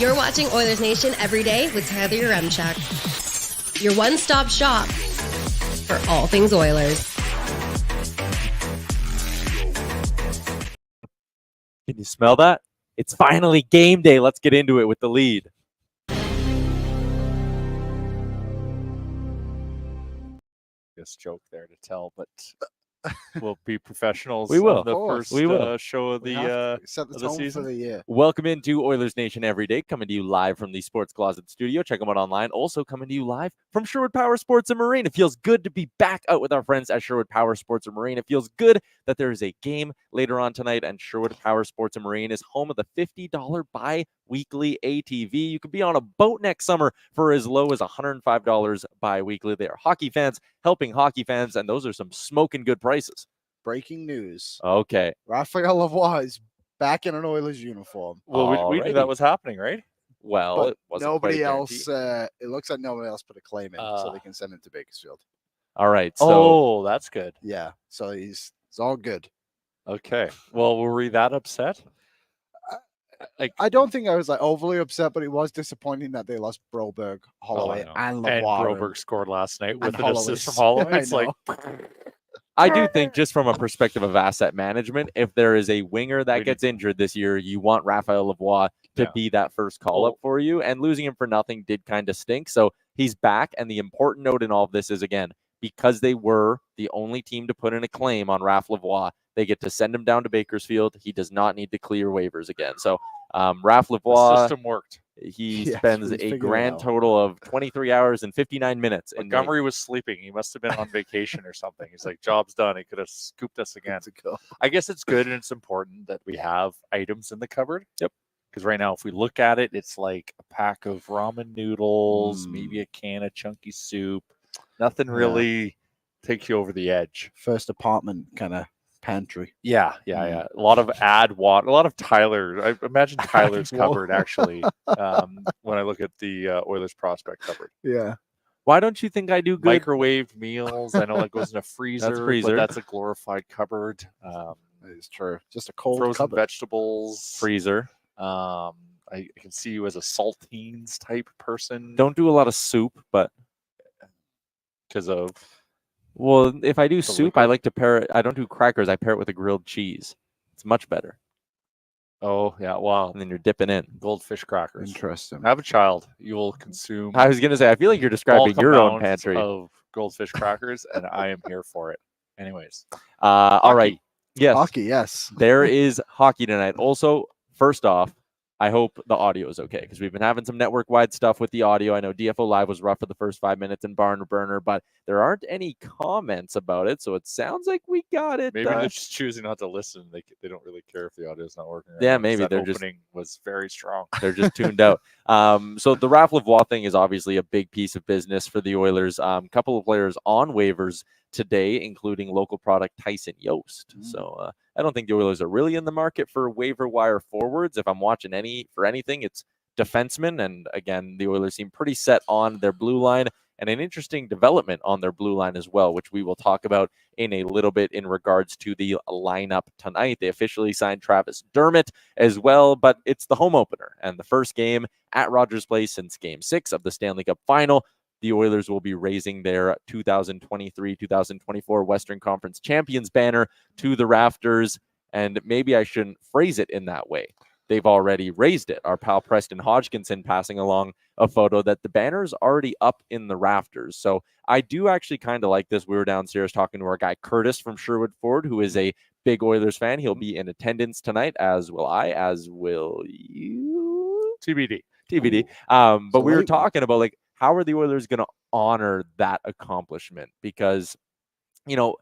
You're watching Oilers Nation Everyday with Tyler Yaremchuk. Your one-stop shop for all things Oilers. Can you smell that? It's finally game day. Let's get into it with the lead. This joke there to tell, but we'll be professionals. We will. On the first show of the set the of the tone season for the year. Welcome into Oilers Nation Everyday, coming to you live from the Sports Closet studio. Check them out online. Also coming to you live from Sherwood Power Sports and Marine. It feels good to be back out with our friends at Sherwood Power Sports and Marine. It feels good that there is a game later on tonight, and Sherwood Power Sports and Marine is home of the $50 bi-weekly ATV. You could be on a boat next summer for as low as $105 bi-weekly. They are hockey fans helping hockey fans, and those are some smoking good prices. Breaking news. Okay. Raphael Lavoie is back in an Oilers uniform. Well, we knew that was happening, right? Well, But it wasn't nobody quite a else, it looks like nobody else put a claim in, so they can send him to Bakersfield. All right. So that's good. Yeah, so it's all good. Okay. Well, were we that upset? I don't think I was overly upset, but it was disappointing that they lost Broberg, Holloway, and And Lavoie. Broberg scored last night with an Holloway. assist from Holloway. I It's like, I do think, just from a perspective of asset management, if there is a winger that gets injured this year, you want Raphael Lavoie to be that first call-up for you, and losing him for nothing did kind of stink. So he's back, and the important note in all of this is, again, because they were the only team to put in a claim on Raph Lavoie, they get to send him down to Bakersfield. He does not need to clear waivers again. So Raph Lavoie, the system worked. He spends a grand total of 23 hours and 59 minutes. Montgomery was sleeping. He must have been on vacation or something. He's like, job's done. He could have scooped us again. I guess it's good and it's important that we have items in the cupboard. Yep. Because right now, if we look at it, it's like a pack of ramen noodles, maybe a can of chunky soup. Nothing really takes you over the edge. First apartment kind of pantry. Yeah. A lot of water, a lot of Tyler. I imagine Tyler's cupboard, actually, when I look at the Oilers prospect cupboard. Yeah. Why don't you think I do good? Microwave meals. I know that goes in a freezer. That's freezer. But that's a glorified cupboard. That is true. Just a cold frozen cupboard. vegetables. Freezer. I can see you as a saltines type person. Don't do a lot of soup, but because of. Well, if I do soup, liquid. I like to pair it. I don't do crackers. I pair it with a grilled cheese. It's much better. Oh, yeah. Wow. And then you're dipping in. Goldfish crackers. Interesting. Have a child. You will consume. I was going to say, I feel like you're describing your own pantry of goldfish crackers, and I am here for it. Anyways. All right. Yes. Hockey, yes. There is hockey tonight. Also, first off, I hope the audio is okay, because we've been having some network-wide stuff with the audio. I know DFO Live was rough for the first 5 minutes in Barn Burner, but there aren't any comments about it, so it sounds like we got it. Maybe they're just choosing not to listen. They don't really care if the audio is not working. Yeah, maybe they're opening was very strong. They're just tuned out. So the Raph Lavoie thing is obviously a big piece of business for the Oilers. Couple of players on waivers today, including local product Tyson Yost. So I don't think the Oilers are really in the market for waiver wire forwards. If I'm watching anything, it's defensemen. And again, the Oilers seem pretty set on their blue line, and an interesting development on their blue line as well, which we will talk about in a little bit in regards to the lineup tonight. They officially signed Travis Dermott as well, but it's the home opener and the first game at Rogers Place since Game 6 of the Stanley Cup Final. The Oilers will be raising their 2023-2024 Western Conference Champions banner to the rafters, and maybe I shouldn't phrase it in that way. They've already raised it. Our pal Preston Hodgkinson passing along a photo that the banner's already up in the rafters. So I do actually kind of like this. We were downstairs talking to our guy Curtis from Sherwood Ford, who is a big Oilers fan. He'll be in attendance tonight, as will I, as will you. TBD. But we were talking about, like, how are the Oilers going to honor that accomplishment? Because, you know,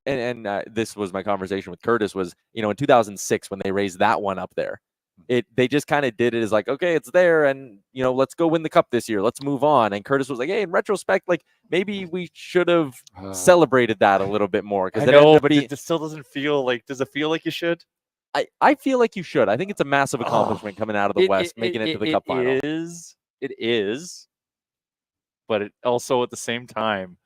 and this was my conversation with Curtis, was, you know, in 2006 when they raised that one up there, they just kind of did it as like, okay, it's there, and, you know, let's go win the cup this year. Let's move on. And Curtis was like, hey, in retrospect, like, maybe we should have celebrated that a little bit more. Because it still doesn't feel like. Does it feel like you should? I feel like you should. I think it's a massive accomplishment coming out of the West, making it to the Cup final. It is. But it also, at the same time,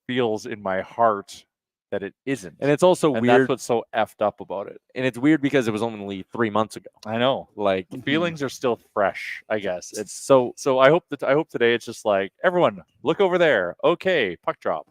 feels in my heart that it isn't. And it's also and weird. That's what's so effed up about it. And it's weird because it was only 3 months ago. I know. Like The feelings are still fresh, I guess. It's so I hope today it's just like, everyone, look over there. Okay, puck drop.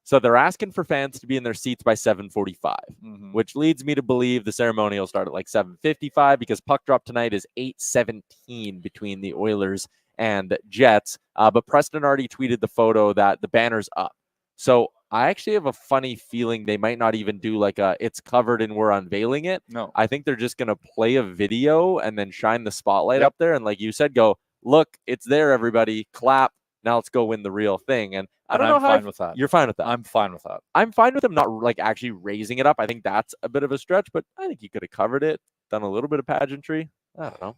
So they're asking for fans to be in their seats by 7:45, which leads me to believe the ceremony will start at like 7:55 because puck drop tonight is 8:17 between the Oilers and Jets. But Preston already tweeted the photo that the banner's up. So I actually have a funny feeling they might not even do like it's covered and we're unveiling it. No. I think they're just going to play a video and then shine the spotlight up there. And like you said, go, look, it's there, everybody. Clap. Now let's go win the real thing. And I don't know I'm how fine with that. You're fine with that. I'm fine with that. I'm fine with them not like actually raising it up. I think that's a bit of a stretch, but I think you could have covered it, done a little bit of pageantry. I don't know.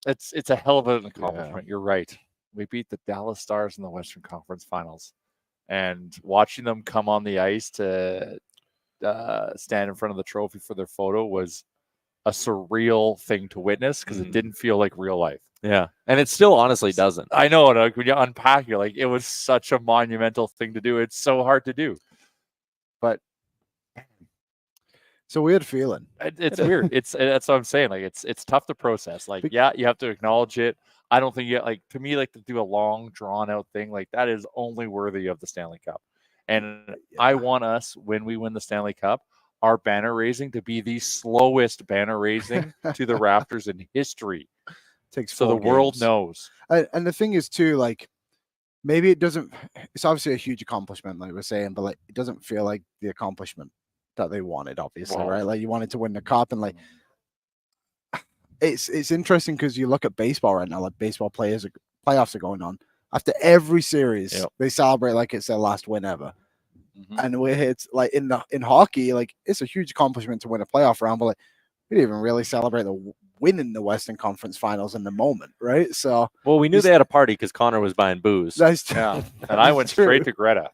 It's a hell of an accomplishment. You're right. We beat the Dallas Stars in the Western Conference Finals, and watching them come on the ice to stand in front of the trophy for their photo was a surreal thing to witness because it didn't feel like real life. Yeah. And it still honestly doesn't. I know. Like when you unpack, you're like, it was such a monumental thing to do. It's so hard to do. But it's a weird feeling. It's weird. That's what I'm saying. Like it's tough to process. Like, yeah, you have to acknowledge it. I don't think to me, like, to do a long drawn out thing like that is only worthy of the Stanley Cup. And I want us, when we win the Stanley Cup, our banner raising to be the slowest banner raising to the rafters in history. Takes so the world knows. And the thing is too, like, maybe it doesn't, it's obviously a huge accomplishment, like we're saying, but like it doesn't feel like the accomplishment that they wanted, obviously, right? Like you wanted to win the cup, and like it's interesting because you look at baseball right now, like baseball playoffs are going on. After every series, they celebrate like it's their last win ever. And it's like in hockey, like it's a huge accomplishment to win a playoff round, but like we didn't even really celebrate the winning the Western Conference Finals in the moment, right? So, well, we knew they had a party because Connor was buying booze. That's true. Yeah, and I went straight to Greta.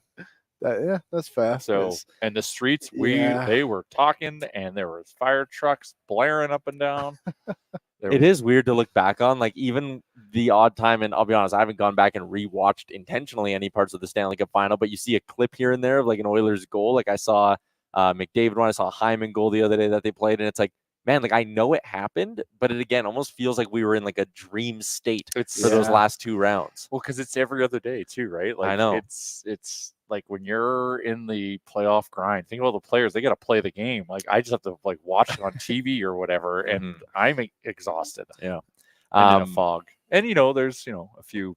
Yeah, that's fair. So, and the streets, they were talking, and there was fire trucks blaring up and down. It is weird to look back on, like even the odd time, and I'll be honest, I haven't gone back and rewatched intentionally any parts of the Stanley Cup final, but you see a clip here and there of like an Oilers goal. Like I saw McDavid one, I saw a Hyman goal the other day that they played, and it's like, man, like I know it happened, but it again almost feels like we were in like a dream state for those last two rounds. Well, because it's every other day too, right? Like I know. It's like when you're in the playoff grind, think about the players, they got to play the game. Like I just have to like watch it on TV or whatever, and I'm exhausted. Yeah. And in a fog. And there's a few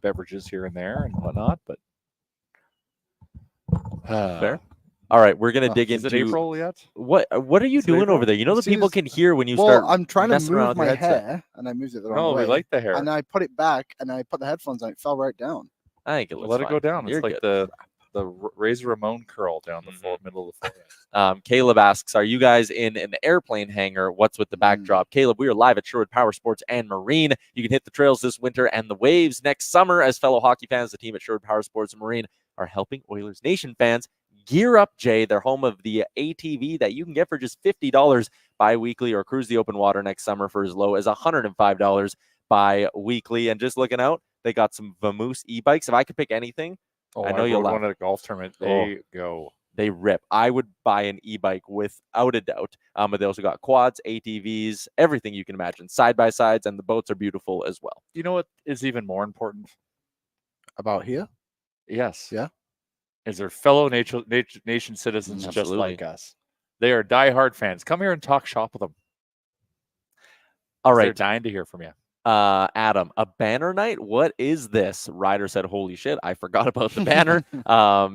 beverages here and there and whatnot, but fair. All right, we're gonna dig into. Is it April yet? What are you doing over there? You know, the people can hear when you start. I'm trying to messing around move with my your headset. hair, and I moved it the wrong way. We like the hair, and I put it back, and I put the headphones on. It fell right down. I think it looks let it fine. go down. You're it's like good. the Razor Ramon curl down the middle of the forehead. Caleb asks, "Are you guys in an airplane hangar? What's with the backdrop?" Caleb, we are live at Sherwood Power Sports and Marine. You can hit the trails this winter and the waves next summer. As fellow hockey fans, the team at Sherwood Power Sports and Marine are helping Oilers Nation fans gear up, Jay. They're home of the ATV that you can get for just $50 bi-weekly, or cruise the open water next summer for as low as $105 bi-weekly. And just looking out, they got some Vamoose e-bikes. If I could pick anything, I know you'll one at a golf tournament. They rip. I would buy an e-bike without a doubt. But they also got quads, ATVs, everything you can imagine, side-by-sides, and the boats are beautiful as well. You know what is even more important about here? Yes. Yeah. Is their fellow nation citizens just like us. They are diehard fans. Come here and talk shop with them. All right. They're dying to hear from you. Adam, a banner night? What is this? Ryder said, holy shit, I forgot about the banner.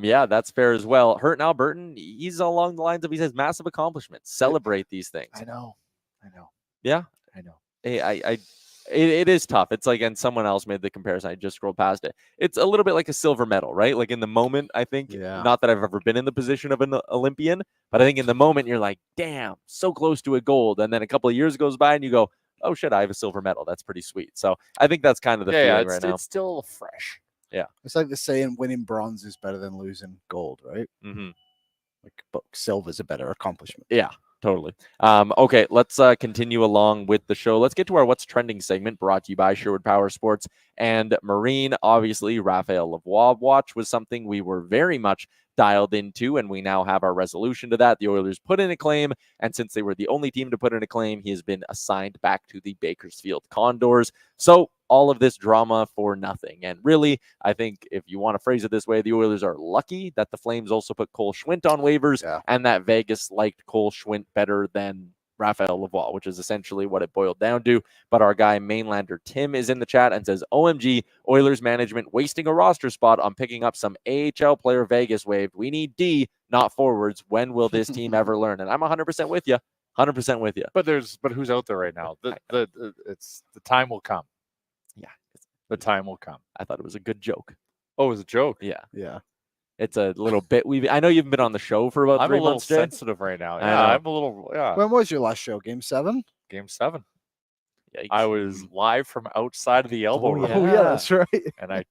Yeah, that's fair as well. Hurton Albertan, he's along the lines of, he says, massive accomplishments. Celebrate these things. I know. Yeah. I know. Hey, it is tough. It's like, and someone else made the comparison. I just scrolled past it. It's a little bit like a silver medal, right? Like in the moment, I think, not that I've ever been in the position of an Olympian, but I think in the moment you're like, damn, so close to a gold. And then a couple of years goes by and you go, oh shit, I have a silver medal. That's pretty sweet. So I think that's kind of the feeling right now. It's still fresh. Yeah. It's like the saying, winning bronze is better than losing gold, right? Like, but silver's a better accomplishment. Yeah. Totally. Okay, let's continue along with the show. Let's get to our What's Trending segment, brought to you by Sherwood Power Sports and Marine. Obviously, Raphael Lavoie watch was something we were very much dialed into, and we now have our resolution to that. The Oilers put in a claim, and since they were the only team to put in a claim, he has been assigned back to the Bakersfield Condors. So all of this drama for nothing. And really, I think if you want to phrase it this way, the Oilers are lucky that the Flames also put Cole Schwindt on waivers, and that Vegas liked Cole Schwindt better than Raphael Lavoie, which is essentially what it boiled down to. But our guy Mainlander Tim is in the chat and says, OMG, Oilers management wasting a roster spot on picking up some AHL player Vegas waived. We need D, not forwards. When will this team ever learn? And I'm 100% with you. 100% with you. But who's out there right now? The time will come. Yeah. The time will come. I thought it was a good joke. Oh, it was a joke. Yeah. Yeah. It's a little bit. I know you've been on the show for about 3 months. I'm a little sensitive right now. Yeah, I'm a little. Yeah. When was your last show? Game 7? Game 7. Yikes. I was live from outside of the elbow room. Oh yeah, that's right. And I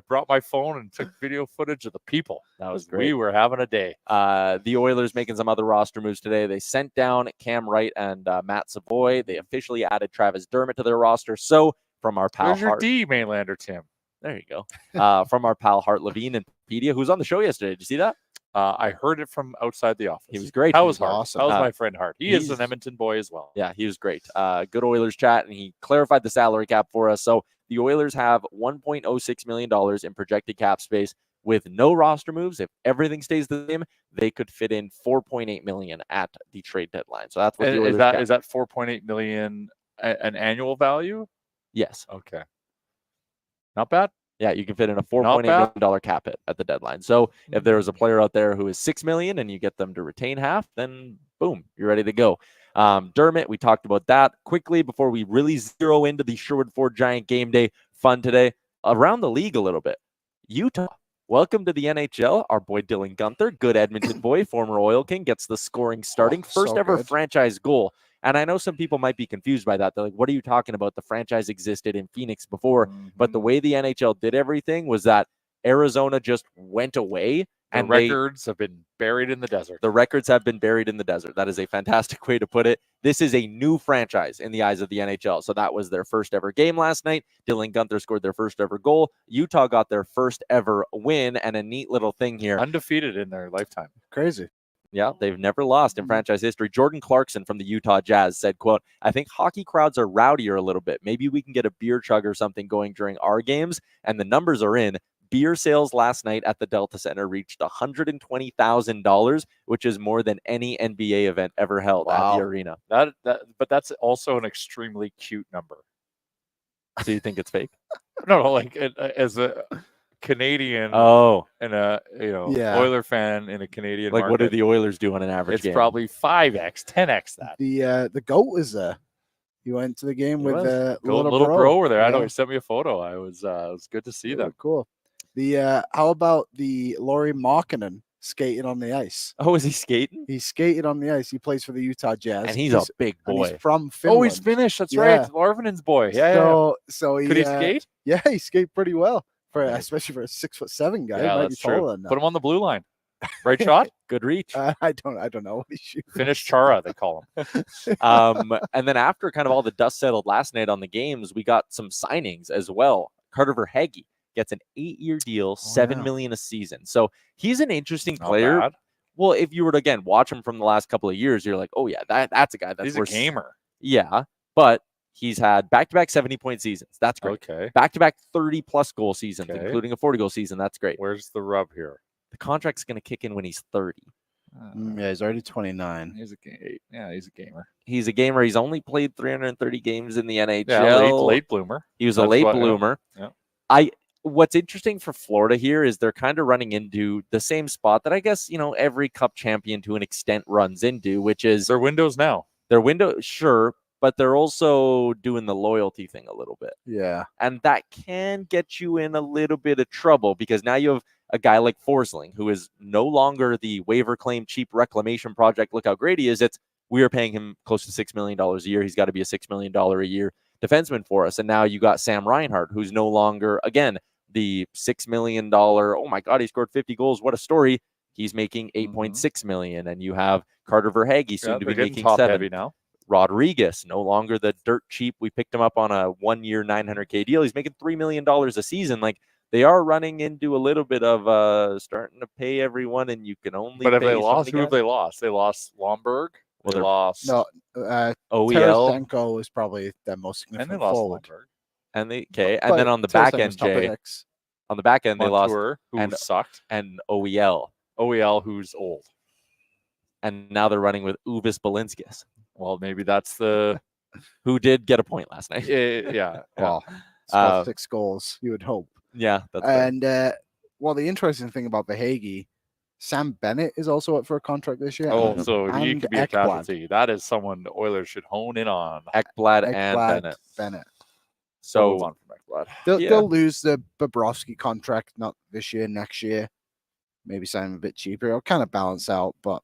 brought my phone and took video footage of the people. That was great. We were having a day. The Oilers making some other roster moves today. They sent down Cam Wright and Matt Savoy. They officially added Travis Dermott to their roster. So from our pal There's your D, Mainlander Tim. There you go. From our pal Hart Levine and Pedia, who's on the show yesterday. Did you see that? I heard it from outside the office. He was great. That was Hart. awesome. That was my friend Hart. He is an Edmonton boy as well. Yeah, he was great. Good Oilers chat, and he clarified the salary cap for us. So the Oilers have $1.06 million in projected cap space with no roster moves. If everything stays the same, they could fit in $4.8 million at the trade deadline. So that's what the Oilers is that $4.8 million an annual value? Yes. Okay. Not bad. Yeah, you can fit in a $4.8 million cap hit at the deadline. So if there is a player out there who is $6 million and you get them to retain half, then boom, you're ready to go. Dermott, we talked about that quickly before we really zero into the Sherwood Ford Giant game day fun today. Around the league a little bit. Utah, welcome to the NHL. Our boy Dylan Gunther, good Edmonton boy, former Oil King, gets the scoring starting first ever franchise goal. And I know some people might be confused by that. They're like, what are you talking about? The franchise existed in Phoenix before. But the way the NHL did everything was that Arizona just went away. The records have been buried in the desert. The records have been buried in the desert. That is a fantastic way to put it. This is a new franchise in the eyes of the NHL. So that was their first ever game last night. Dylan Gunther scored their first ever goal. Utah got their first ever win. And a neat little thing here. Undefeated in their lifetime. Crazy. Yeah, they've never lost in franchise history. Jordan Clarkson from the Utah Jazz said, quote, I think hockey crowds are rowdier a little bit. Maybe we can get a beer chug or something going during our games. And the numbers are in. Beer sales last night at the Delta Center reached $120,000, which is more than any NBA event ever held at the arena. But that's also an extremely cute number. So you think it's fake? No, like as a Canadian and a Oiler fan in a Canadian like market, what do the Oilers do on an average game? It's probably 5x, 10x that. The GOAT was there. He went to the game with little bro over there. I know he sent me a photo. It was good to see them. Cool. How about the Lauri Markkanen skating on the ice? Oh, is he skating? He skated on the ice. He plays for the Utah Jazz. And he's a big boy. He's from Finland. Oh, he's Finnish. That's right. Larvinen's boy. Yeah. So could he skate? Yeah, he skated pretty well especially for a 6'7" guy. Yeah, he might that's be taller true. than that. Put him on the blue line. Right shot. Good reach. I don't know what he shoots. Finnish Chara, they call him. And then after kind of all the dust settled last night on the games, we got some signings as well. Carter Verhaeghe gets an 8-year deal, $7 million a season. So he's an interesting player. Bad. Well, if you were to again watch him from the last couple of years, you're like, oh yeah, that's a guy that's he's a gamer. Yeah, but he's had back-to-back 70-point seasons. That's great. Okay. Back-to-back 30-plus goal seasons, including a 40-goal season. That's great. Where's the rub here? The contract's going to kick in when he's 30. Yeah, he's already 29. He's a gamer. He's a gamer. He's only played 330 games in the NHL. Yeah, late bloomer. He was a late bloomer. Yeah. What's interesting for Florida here is they're kind of running into the same spot that I guess, every cup champion to an extent runs into, which is their windows now. Their window, sure, but they're also doing the loyalty thing a little bit. Yeah. And that can get you in a little bit of trouble because now you have a guy like Forsling, who is no longer the waiver claim cheap reclamation project. Look how great he is. We are paying him close to $6 million a year. He's got to be a $6 million a year defenseman for us. And now you got Sam Reinhart, who's no longer, again, the $6 million. Oh my God, he scored 50 goals. What a story. He's making $8.6 million. And you have Carter Verhaeghe soon to be making top $7 heavy now. Rodriguez, no longer the dirt cheap. We picked him up on a 1-year $900K deal. He's making $3 million a season. Like, they are running into a little bit of starting to pay everyone, and you can only. But have pay they so lost? many Who have guys. they lost? They lost Lomberg. Well, They they're- lost. No, OEL, Tarasenko is probably their most and significant they lost forward. Lomberg. and then But on the back Tarasenko's end, top of Jay, X. on the back end they lost Montour, who and- sucked. and OEL, OEL, who's old. and now they're running with Uvis Balinskis, Well, maybe that's the who did get a point last night. yeah. Well, scored Uh, 6 goals, you would hope. Yeah, that's fair. And well, the interesting thing about Verhaeghe, Sam Bennett is also up for a contract this year. Oh, and- so he and could be a Ekblad. casualty. That is someone the Oilers should hone in on. Ekblad and Ekblad, Bennett. So So on from Ekblad. They'll lose the Bobrovsky contract, not this year, next year. Maybe sign him a bit cheaper. It'll kind of balance out, but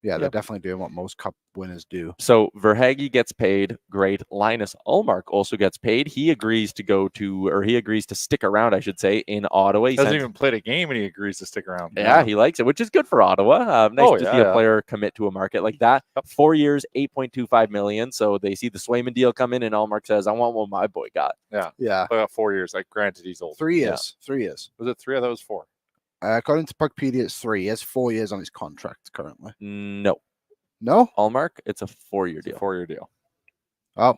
yeah, they're Yep. definitely doing what most cup winners do. So Verhaeghe gets paid. Great. Linus Ullmark also gets paid. He agrees to stick around, I should say, in Ottawa. He Hasn't sends- even played a game and he agrees to stick around. Yeah, he likes it, which is good for Ottawa. Nice Oh, to yeah, see a yeah. player commit to a market like that. Yep. 4 years, $8.25 million. So they see the Swayman deal come in, and Ullmark says, "I want what my boy got." Yeah, About 4 years. Like, granted, he's old. 3 Yeah. years. 3 years. Was it 3? I thought it was 4. According to Puckpedia, it's 3. He has 4 years on his contract currently. No, No? Ullmark, it's a 4-year It's a deal. 4-year deal. Oh,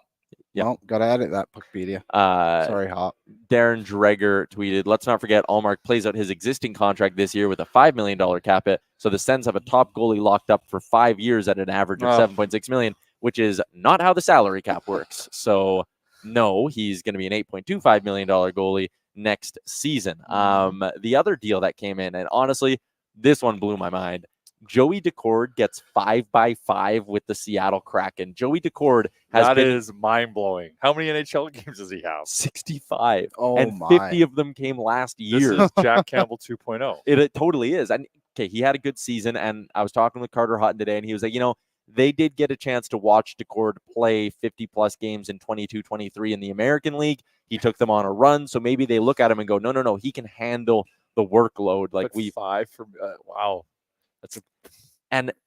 Yeah. well, gotta edit that Puckpedia. Uh, Sorry, Hart. Darren Dreger tweeted, "Let's not forget Ullmark plays out his existing contract this year with a $5 million cap hit. So the Sens have a top goalie locked up for 5 years at an average of Oh. $7.6 million, which is not how the salary cap works. So no, he's going to be an $8.25 million goalie next season." The other deal that came in, and honestly, this one blew my mind. Joey Decord gets 5x5 with the Seattle Kraken. Joey Decord has That been is mind blowing. How many NHL games does he have? 65. Oh, and my. 50 of them came last This year. is Jack Campbell 2.0. It totally is. And okay, he had a good season. And I was talking with Carter Hutton today, and he was like, they did get a chance to watch Decord play 50 plus games in 22-23 in the American League. He took them on a run. So maybe they look at him and go, no, he can handle the workload. Like But 5 for wow. That's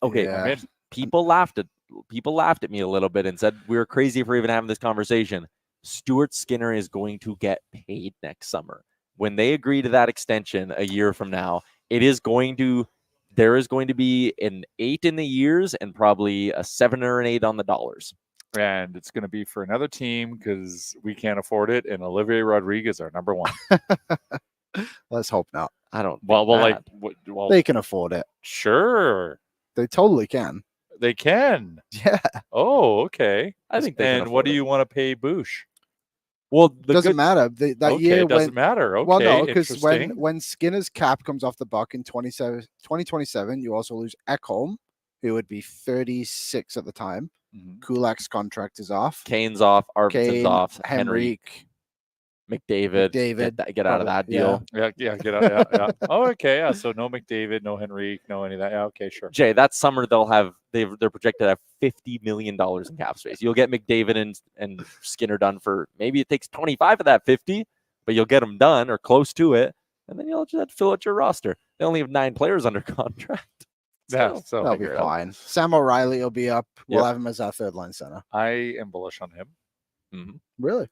okay. Yeah. I'm in. People laughed at me a little bit and said we were crazy for even having this conversation. Stuart Skinner is going to get paid next summer. When they agree to that extension a year from now, there is going to be an 8 in the years and probably a 7 or an 8 on the dollars. And it's going to be for another team because we can't afford it. And Olivier Rodriguez are number 1. Let's hope not. I don't. well, think like, that. well, They can afford it. sure They totally can. they can. Yeah. Oh, okay. I think they can And what afford do it. you want to pay Bush? Well, Doesn't matter. That Okay, year it doesn't when matter. Okay, well, no, because interesting. when Skinner's cap comes off the buck in 2027, you also lose Ekholm, who would be 36 at the time. Mhm. Kulak's contract is off. Kane's off, Arvidsson's Kane, off, Henry, Henrique, McDavid, McDavid, get out of that probably, deal. Yeah, get out. Yeah. Oh, okay. Yeah. So no McDavid, no Henrique, no any of that. Yeah, okay, sure. Jay, that summer they're projected to have $50 million in cap space. You'll get McDavid and Skinner done for maybe it takes 25 of that 50, but you'll get them done or close to it, and then you'll just have to fill out your roster. They only have 9 players under contract. Yeah, So, so That'll be figure it out. fine. Sam O'Reilly will be up. We'll Yep. have him as our third line center. I am bullish on him. Really?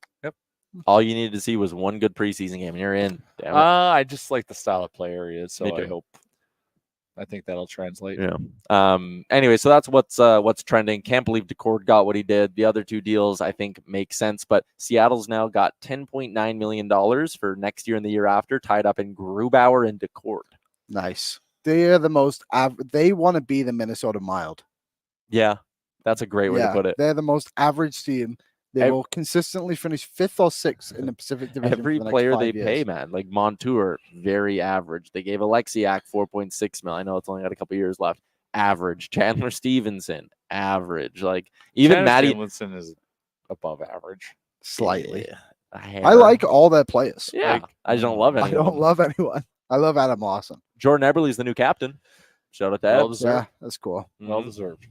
All you needed to see was one good preseason game, and you're in. Damn it. I just like the style of player he is, so Me I too. think that'll translate. Yeah. Anyway, so that's what's trending. Can't believe Decord got what he did. The other 2 deals I think make sense, but Seattle's now got $10.9 million for next year and the year after, tied up in Grubauer and Decord. Nice. They're the most. They want to be the Minnesota Mild. Yeah, that's a great way to put it. They're the most average team. They Ev- will consistently finish 5th or 6th in the Pacific Division. Every for the next player 5 they years. pay, man, like Montour, very average. They gave Alexiak $4.6 million. I know it's only got a couple years left. Average. Chandler Stevenson, average. Like even Tanner Matty Stevenson is above average. Slightly. Yeah, I like all their players. Yeah, Like, I just don't love I any of don't them. love anyone. I love Adam Lawson. Jordan Eberle's the new captain. Shout out to Well Ebs. deserved. Yeah, that's cool. Well Mhm. deserved.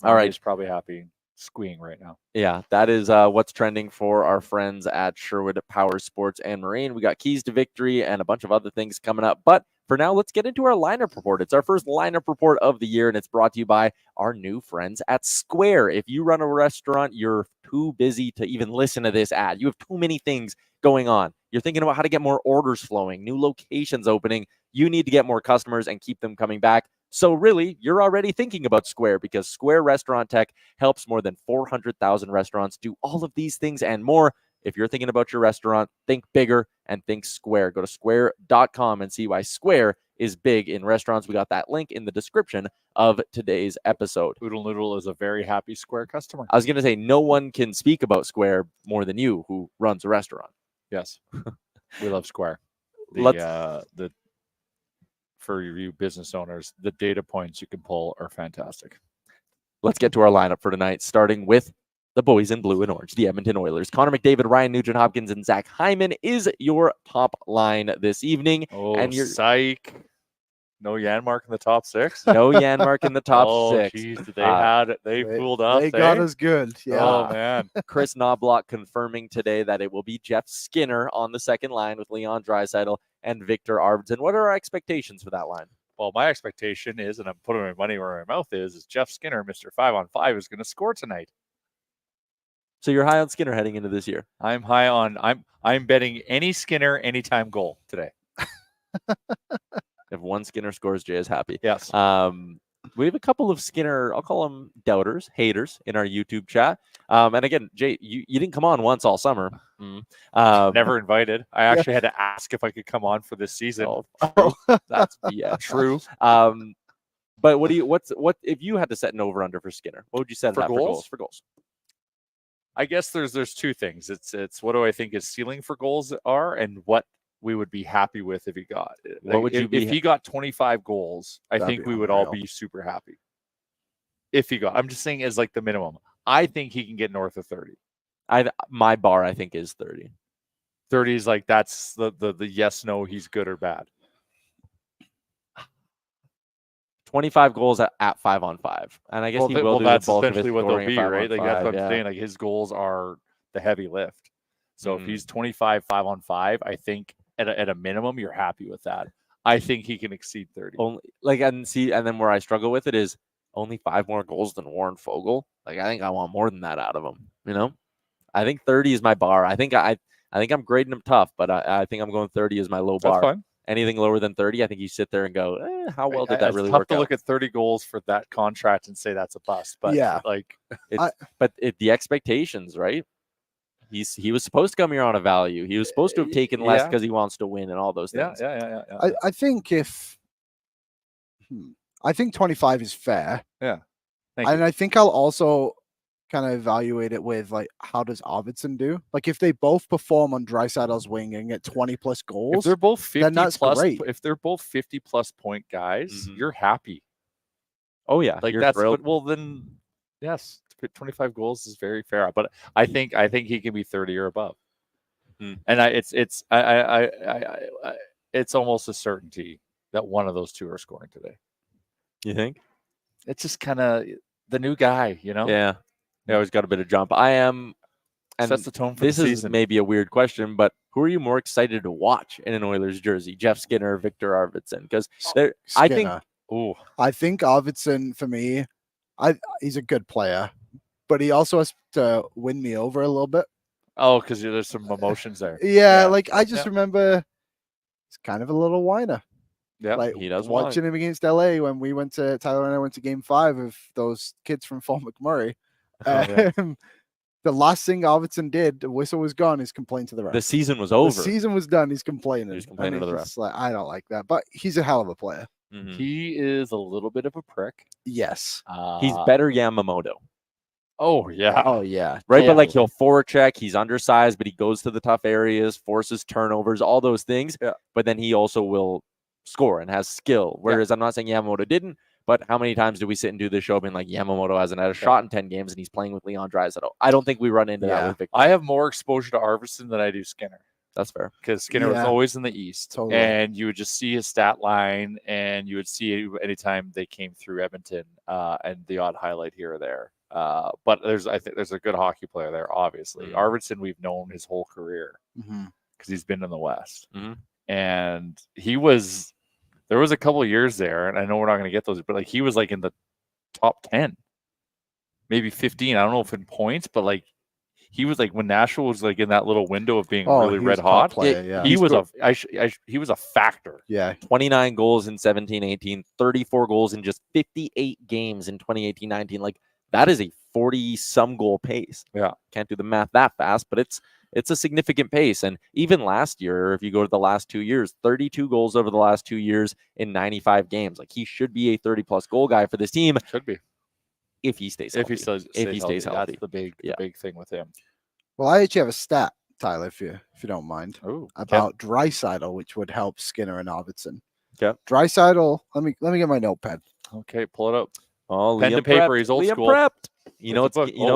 All right. He's probably happy squeeing right now. Yeah, that is what's trending for our friends at Sherwood Power Sports and Marine. We got keys to victory and a bunch of other things coming up. But for now, let's get into our lineup report. It's our first lineup report of the year, and it's brought to you by our new friends at Square. If you run a restaurant, you're too busy to even listen to this ad. You have too many things going on. You're thinking about how to get more orders flowing, new locations opening. You need to get more customers and keep them coming back. So really, you're already thinking about Square, because Square Restaurant Tech helps more than 400,000 restaurants do all of these things and more. If you're thinking about your restaurant, think bigger and think Square. Go to square.com and see why Square is big in restaurants. We got that link in the description of today's episode. Oodle Noodle is a very happy Square customer. I was going to say, no one can speak about Square more than you, who runs a restaurant. Yes. We love Square. For you business owners, the data points you can pull are fantastic. Let's get to our lineup for tonight, starting with the boys in blue and orange, the Edmonton Oilers. Connor McDavid, Ryan Nugent-Hopkins, and Zach Hyman is your top line this evening. Oh, and you're psych. No Janmark in the top 6? No Janmark in the top 6. Geez, they fooled us. They got us good. Yeah. Oh, man. Chris Knobloch confirming today that it will be Jeff Skinner on the second line with Leon Draisaitl and Victor Arvidsson. What are our expectations for that line? Well, my expectation is, and I'm putting my money where my mouth is Jeff Skinner, Mr. 5-on-5, is going to score tonight. So you're high on Skinner heading into this year? I'm betting any Skinner anytime goal today. If one Skinner scores, Jay is happy. Yes. We have a couple of Skinner, I'll call them doubters, haters in our YouTube chat. And again, Jay, you didn't come on once all summer. Never invited. I actually had to ask if I could come on for this season. Oh, that's true. But what if you had to set an over under for Skinner? What would you set for goals? I guess there's two things. It's what do I think his ceiling for goals are, and what we would be happy with if he got. If he got 25 goals, I think we would all be super happy. If he got, I'm just saying as like the minimum. I think he can get north of 30. My bar, I think, is 30. 30 is like that's the yes, no, he's good or bad. 25 goals at 5-on-5, and I guess he will do that's the bulk essentially of what they'll be, right? Like that's what I'm yeah. saying. Like his goals are the heavy lift. So if he's 25 5-on-5, I think at a minimum you're happy with that. I think he can exceed 30. And then where I struggle with it is only 5 more goals than Warren Fogle. Like I think I want more than that out of him. You know, I think 30 is my bar. I think I'm grading him tough, but I think I'm going 30 is my low bar. That's fine. Anything lower than 30, I think you sit there and go, how well did that really work out? It's tough to look at 30 goals for that contract and say that's a bust. But yeah, the expectations, right? He was supposed to come here on a value. He was supposed to have taken less because he wants to win and all those things. Yeah. I think I think 25 is fair. Yeah. I think I'll also kind of evaluate it with like, how does Arvidsson do? Like if they both perform on Draisaitl's wing and get 20 plus goals, if they're both 50 then that's plus, great. If they're both 50 plus point guys, you're happy. Oh yeah, like that's thrilled. Well then, yes, 25 goals is very fair. But I think he can be 30 or above. And it's almost a certainty that one of those two are scoring today. You think? It's just kind of the new guy, you know? Yeah. He always got a bit of jump. I am, and sets the tone for this the is season. Maybe a weird question, but who are you more excited to watch in an Oilers jersey? Jeff Skinner, Victor Arvidsson? Because I think Arvidsson for me, he's a good player, but he also has to win me over a little bit. Oh, because there's some emotions there. Yeah, like I just remember he's kind of a little whiner. Yeah, like he does. Watching him against LA when Tyler and I went to Game 5 of those kids from Fort McMurray. The last thing Arvidsson did, the whistle was gone, is complain to the ref. The season was over. The season was done. He's complaining. He's complaining to the ref. Like, I don't like that, but he's a hell of a player. Mm-hmm. He is a little bit of a prick. Yes, he's better Yamamoto. Oh yeah, right. Totally. But like he'll forecheck. He's undersized, but he goes to the tough areas, forces turnovers, all those things. Yeah. But then he also will score and has skill. Whereas I'm not saying Yamamoto didn't. But how many times do we sit and do this show being like Yamamoto hasn't had a shot in 10 games and he's playing with Leon Draisaitl? I don't think we run into that with Victor. I have more exposure to Arvidsson than I do Skinner. That's fair. Because Skinner was always in the East. Totally. And you would just see his stat line and you would see anytime they came through Edmonton and the odd highlight here or there. But I think there's a good hockey player there, obviously. Arvidsson we've known his whole career because he's been in the West. And there was a couple of years there, and I know we're not going to get those, but like he was like in the top 10, maybe 15. I don't know if in points, but like he was like when Nashville was like in that little window of being Oh, really he red was a top hot. player, yeah. He was he was a factor. Yeah. 29 goals in 17-18, 34 goals in just 58 games in 2018-19. Like that is a 40-some goal pace. Yeah. Can't do the math that fast, but it's a significant pace. And even last year, if you go to the last 2 years, 32 goals over the last 2 years in 95 games. Like he should be a 30-plus goal guy for this team. Should be. If he stays healthy. If he stays healthy. That's the big thing with him. Well, I actually have a stat, Tyler, if you don't mind, Ooh, about Draisaitl, which would help Skinner and Arvidsson. Okay. Draisaitl, let me get my notepad. Okay, pull it up. Oh, Pen Liam to paper, prepped. he's old Liam school. prepped. You know,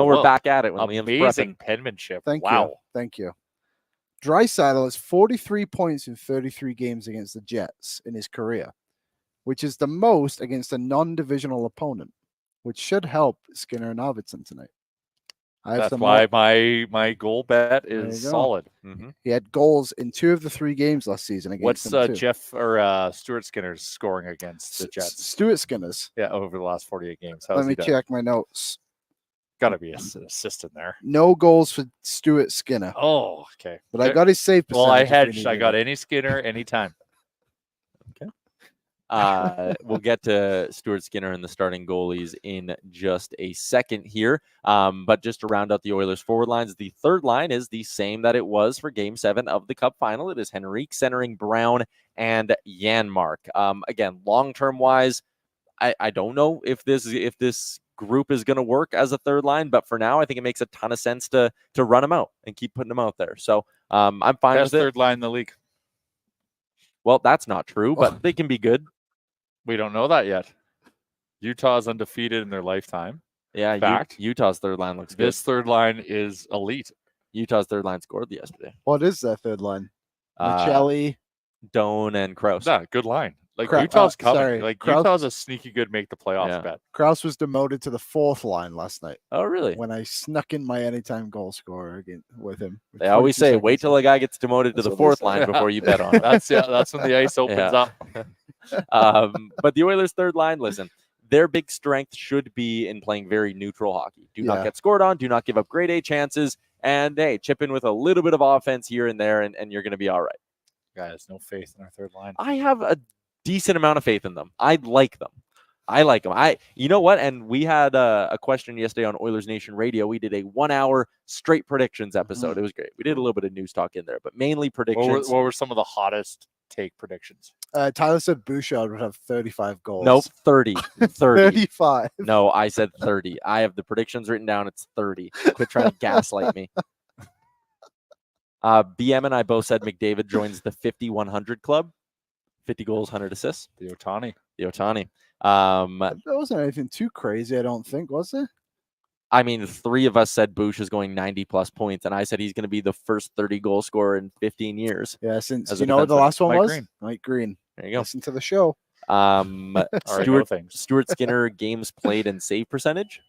we're back at it when Liam's amazing prepping. penmanship. Thank wow. you. Thank you. Draisaitl has 43 points in 33 games against the Jets in his career, which is the most against a non-divisional opponent, which should help Skinner and Arvidsson tonight. That's why my goal bet is solid. Mm-hmm. He had goals in 2 of the 3 games last season against them too. Jeff or Stuart Skinner's scoring against the Jets? Stuart Skinner's. Yeah, over the last 48 games. Let me check my notes. Got to be an assist in there. No goals for Stuart Skinner. Oh, okay. But I got his save percentage. Well, I hedged. I got any Skinner anytime. We'll get to Stuart Skinner and the starting goalies in just a second here. But just to round out the Oilers forward lines, the third line is the same that it was for Game 7 of the Cup final. It is Henrique centering Brown and Yaremchuk. Again, long-term wise, I don't know if this group is going to work as a third line, but for now, I think it makes a ton of sense to run them out and keep putting them out there. So I'm fine Best with it. third line in the league. Well, that's not true, but they can be good. We don't know that yet. Utah's undefeated in their lifetime. Yeah, Fact. Utah's third line looks good. This third line is elite. Utah's third line scored yesterday. What is that third line? Michelli, Doan, and Krause. Yeah, good line. Like Krause- Utah's coming. sorry, Like Krause- Utah's a sneaky good make the playoffs bet. Krause was demoted to the 4th line last night Oh, really? when I snuck in my anytime goal scorer again with him. with They always 42 say, wait seconds till a guy gets demoted to That's the what fourth they say. line before you bet on it. That's when the ice opens Yeah. up. But the Oilers' third line, listen, their big strength should be in playing very neutral hockey. Do not Yeah. get scored on. Do not give up grade A chances. And, hey, chip in with a little bit of offense here and there, and you're going to be all right. Guys, no faith in our third line. I have a decent amount of faith in them. I like them. You know what? And we had a question yesterday on Oilers Nation Radio. We did a 1-hour straight predictions episode. It was great. We did a little bit of news talk in there, but mainly predictions. What were some of the hottest take predictions? Tyler said Bouchard would have 35 goals. Nope, 30. 30. 35. No, I said 30. I have the predictions written down. It's 30. Quit trying to gaslight me. BM and I both said McDavid joins the 50-100 club. 50 goals, 100 assists. The Ohtani. That wasn't anything too crazy, I don't think, was it? I mean, 3 of us said Bush is going 90-plus points, and I said he's going to be the first 30-goal scorer in 15 years. Yeah, since As a you know what the defenseman. last one Mike was? Green. Mike Green. There you go. Listen to the show. Stuart Skinner games played and save percentage.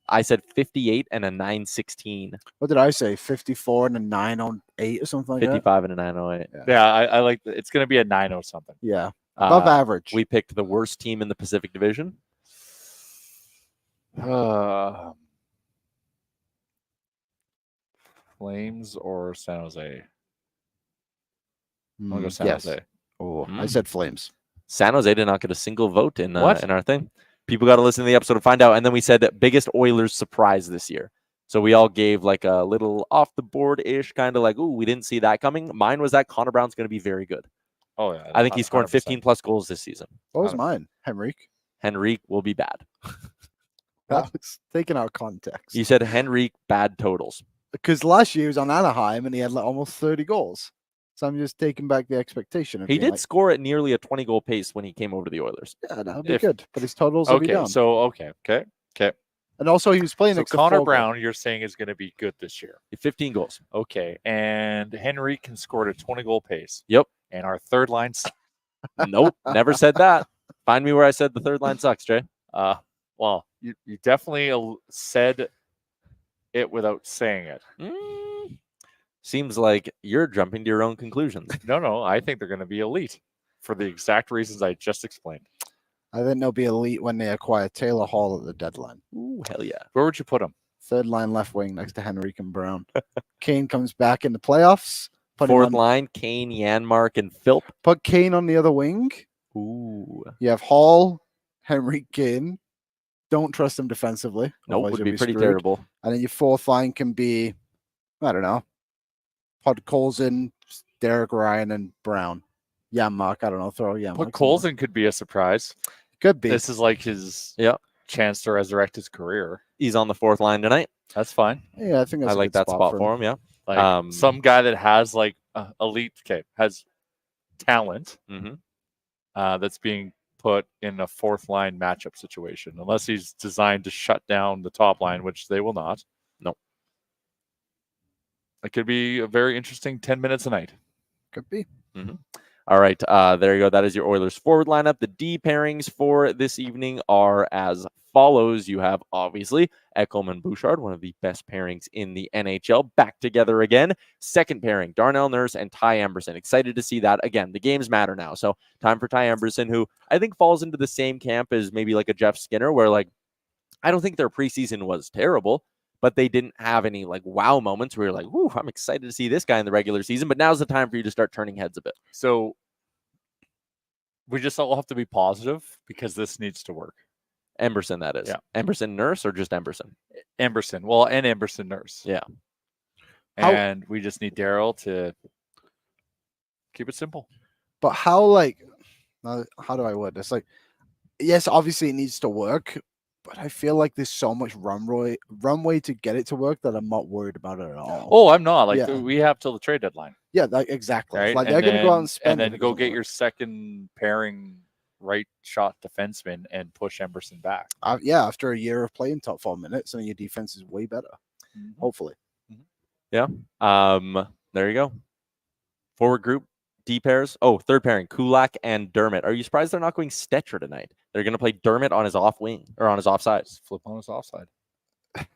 I said 58 and a 916. What did I say? 54 and a 908 or something like 55 and a 908. Yeah, I like it's going to be a 9-0 something. that? Yeah. Above average. We picked the worst team in the Pacific Division. Flames or San Jose? Mm, I'll go San yes. Jose. Oh, I said Flames. San Jose did not get a single vote in What? in our thing. People got to listen to the episode to find out. And then we said biggest Oilers surprise this year. So we all gave like a little off the board ish kind of like, ooh, we didn't see that coming. Mine was that Connor Brown's going to be very good. Oh yeah, I think he scored 15 plus goals this season. What was mine? Henrique. Henrique will be bad. That was taken out of context. You said Henrique bad totals. Because last year he was on Anaheim and he had like almost 30 goals. So I'm just taking back the expectation. Of He being did like, score at nearly a 20-goal pace when he came over to the Oilers. yeah, that would be good. But his totals will be Okay, down. so okay. And also he was playing So next to Connor Fogle. Brown, you're saying is going to be good this year. 15 goals. Okay, and Henry can score at a 20-goal pace. Yep. And our third line. Nope, never said that. Find me where I said the third line sucks, Jay. Well, you definitely said it without saying it. Seems like you're jumping to your own conclusions. No, I think they're going to be elite for the exact reasons I just explained. I think they'll be elite when they acquire Taylor Hall at the deadline. Ooh, hell yeah. Where would you put them? third line left wing next to Henrique and Brown. Kane comes back in the playoffs. Fourth line, Kane, Janmark, and Philp. Put Kane on the other wing. Ooh. You have Hall, Henrique, Kane. Don't trust him defensively. Nope, otherwise would you'll be pretty screwed. terrible. And then your fourth line can be, I don't know, Podkolzin, Derek Ryan, and Brown. Janmark, I don't know. Throw Janmark. But Colson could be a surprise. Could be. This is like his chance to resurrect his career. He's on the fourth line tonight. That's fine. Yeah, I think that's I like that spot for him. Yeah. Like some guy that has like elite, has talent that's being put in a fourth line matchup situation, unless he's designed to shut down the top line, which they will not. No. It could be a very interesting 10 minutes a night. Could be. All right. There you go. That is your Oilers forward lineup. The D pairings for this evening are as follows. You have, obviously, Ekholm and Bouchard, one of the best pairings in the NHL, back together again. Second pairing, Darnell Nurse and Ty Emberson. Excited to see that. Again, the games matter now. So time for Ty Emberson, who I think falls into the same camp as maybe like a Jeff Skinner, where like I don't think their preseason was terrible, but they didn't have any like wow moments where you're like, "Ooh, I'm excited to see this guy in the regular season." But now's the time for you to start turning heads a bit. So we just all have to be positive because this needs to work. Emberson, that is. Yeah. Emberson Nurse or just Emberson? Emberson. Well, and Emberson Nurse. Yeah. And we just need Daryl to keep it simple. But how do I word this? Like, yes, obviously it needs to work, but I feel like there's so much runway to get it to work that I'm not worried about it at all. Oh, I'm not. Like we have till the trade deadline. Yeah, exactly. Right? Like they're going to go out and spend, and then go get your second pairing right shot defenseman and push Emberson back. After a year of playing top 4 minutes, and your defense is way better. Hopefully. Yeah. There you go. Forward group, D pairs. Oh, third pairing, Kulak and Dermott. Are you surprised they're not going Stetcher tonight? They're going to play Dermott on his off wing or on his offside. Just flip on his offside.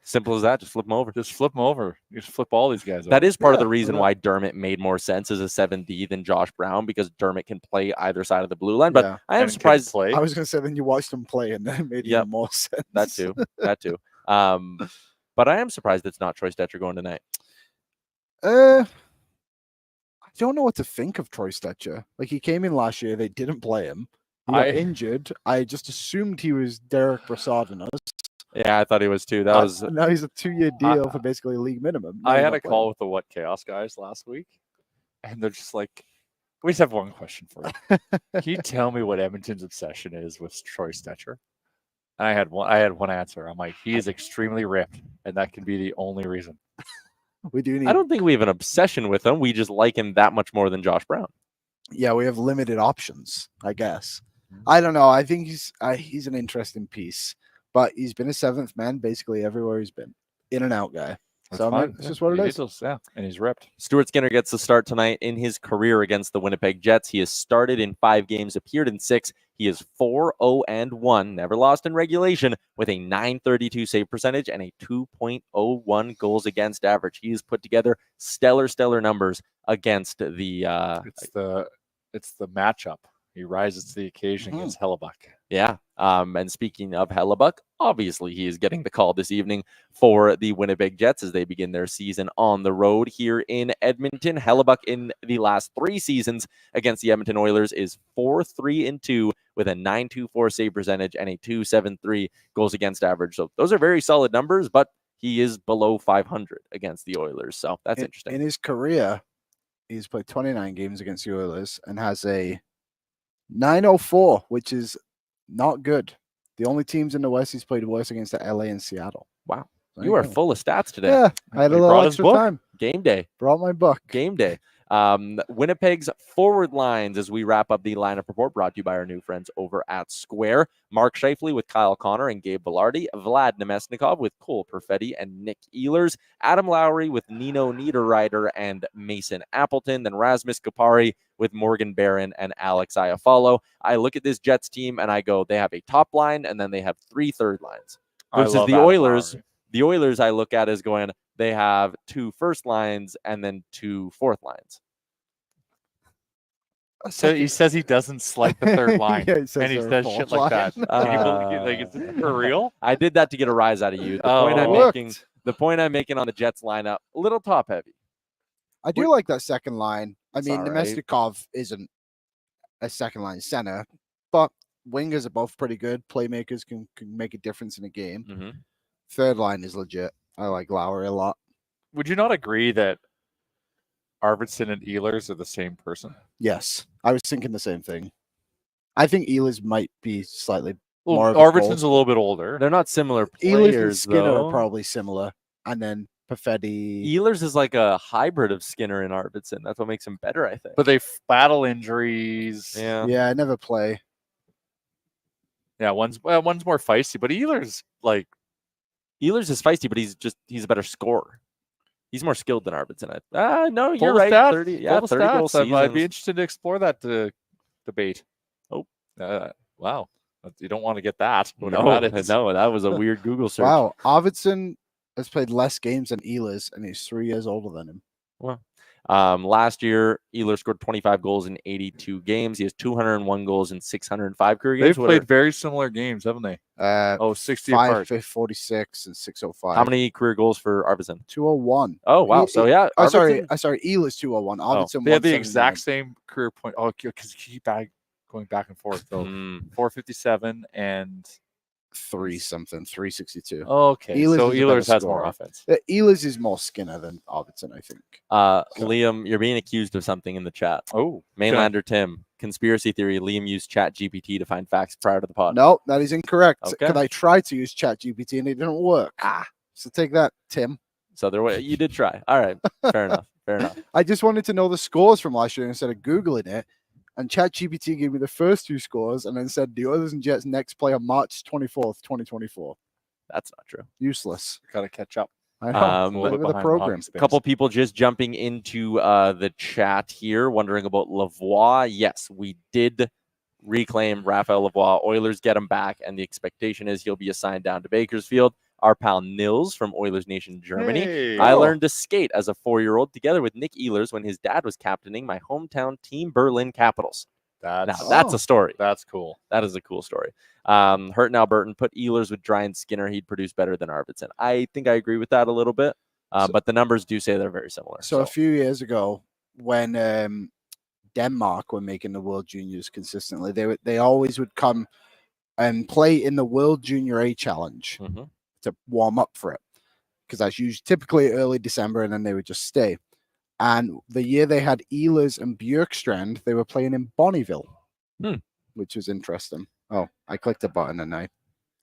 Simple as that. Just flip him over. Just flip him over. You just flip all these guys over. That is part of the reason why Dermott made more sense as a 7D than Josh Brown, because Dermott can play either side of the blue line. But I am surprised. I was going to say, then you watched him play and then it made even more sense. That too. But I am surprised it's not Troy Stetcher going tonight. I don't know what to think of Troy Stetcher. Like, he came in last year. They didn't play him. He got injured. I just assumed he was Derek Brassard and us. Yeah, I thought he was too. Now he's a 2-year deal for basically league minimum. I had a call with the What Chaos guys last week, and they're just like, we just have one question for you. Can you tell me what Edmonton's obsession is with Troy Stetcher? And I had one answer. I'm like, he is extremely ripped, and that can be the only reason. We do need. I don't think we have an obsession with him. We just like him that much more than Josh Brown. Yeah, we have limited options, I guess. I don't know. I think he's an interesting piece. But he's been a seventh man basically everywhere he's been. In and out guy. That's so fine. It's just what it is. Yeah, and he's ripped. Stuart Skinner gets the start tonight in his career against the Winnipeg Jets. He has started in 5 games, appeared in 6. He is 4-0-1, never lost in regulation, with a .932 save percentage and a 2.01 goals against average. He has put together stellar numbers against the. It's the matchup. He rises to the occasion against Hellebuck. Yeah. And speaking of Hellebuck, obviously he is getting the call this evening for the Winnipeg Jets as they begin their season on the road here in Edmonton. Hellebuck in the last 3 seasons against the Edmonton Oilers is 4-3-2 with a .924 save percentage and a .273 goals against average. So those are very solid numbers, but he is below 500 against the Oilers. So that's interesting. In his career, he's played 29 games against the Oilers and has a .904, which is not good. The only teams in the West he's played worse against are LA and Seattle. Wow. You are full of stats today. Yeah, I had a little extra time. Game day. Brought my book. Game day. Winnipeg's forward lines as we wrap up the lineup report, brought to you by our new friends over at Square. Mark Scheifele with Kyle Connor and Gabe Velarde. Vlad Nemesnikov with Cole Perfetti and Nick Ehlers. Adam Lowry with Nino Niederreiter and Mason Appleton. Then Rasmus Kupari with Morgan Barron and Alex Iafallo. I look at this Jets team and I go, they have a top line and then they have 3 third lines. Versus the Oilers. Lowry. The Oilers I look at as going, they have 2 first lines and then 2 fourth lines. So he says he doesn't slight the third line, yeah, and he says shit like that. Like, is this for real? I did that to get a rise out of you. The point I'm making. The point I'm making on the Jets lineup, a little top heavy. I do like that second line. I It's mean, all right. Nemestikov isn't a second line center, but wingers are both pretty good. Playmakers can make a difference in a game. Mm-hmm. Third line is legit. I like Lowry a lot. Would you not agree that Arvidsson and Ehlers are the same person? Yes, I was thinking the same thing. I think Ehlers might be slightly Well, more of a Arvidsson's goal. a little bit older. They're not similar Ehlers and players, Skinner though. are probably similar, and then Perfetti. Ehlers is like a hybrid of Skinner and Arvidsson. That's what makes him better, I think. But they battle injuries. yeah. Yeah, I never play. Yeah, one's more feisty, but Ehlers Ehlers is feisty, but he's a better scorer. He's more skilled than Arvidsson. No, you're Full right. stats, 30, yeah, full 30 goal stats. I'd be seasons. interested to explore that debate. Oh, wow. You don't want to get that. No, That is. no, that was a weird Google search. Wow, Arvidsson has played less games than Ehlers, and he's 3 years older than him. Wow. Last year, Ehlers scored 25 goals in 82 games. He has 201 goals in 605 career games. They've played very similar games, haven't they? 60 apart. 546 and 605. How many career goals for Arvidsson? 201. Oh, wow. So, yeah. Sorry, Arvidsson- Ehlers 201. Arvidsson They have the 179. exact same career point. Oh, because you keep going back and forth. So 457 and 362. okay. Ehlers So is a Ehlers better has more scorer. offense. Ehlers is more Skinner than Arvidsson, I think. Liam, you're being accused of something in the chat. Oh, Mainlander Tim, conspiracy theory. Liam used Chat GPT to find facts prior to the pod. No, that is incorrect. Okay. Because I tried to use ChatGPT and it didn't work. So take that, Tim. So you did try. All right. Fair enough. Fair enough. I just wanted to know the scores from last year instead of Googling it. And ChatGPT gave me the first 2 scores and then said the Oilers and Jets next play on March 24th, 2024. That's not true. Useless. got to catch up. I know. Look Look at the program. A couple people just jumping into the chat here, wondering about Lavoie. Yes, we did reclaim Raphael Lavoie. Oilers get him back, and the expectation is he'll be assigned down to Bakersfield. Our pal Nils from Oilersnation Germany. Hey. I learned to skate as a 4-year-old together with Nick Ehlers when his dad was captaining my hometown team, Berlin Capitals. That's a story. That's cool. That is a cool story. Hurt and Albertan put Ehlers with Dry and Skinner. He'd produce better than Arvidsson. I think I agree with that a little bit, but the numbers do say they're very similar. So a few years ago, when Denmark were making the World Juniors consistently, they always would come and play in the World Junior A Challenge to warm up for it, because that's usually typically early December, and then they would just stay. And the year they had Ehlers and Bjorkstrand, they were playing in Bonneville, which was interesting. Oh, I clicked a button and I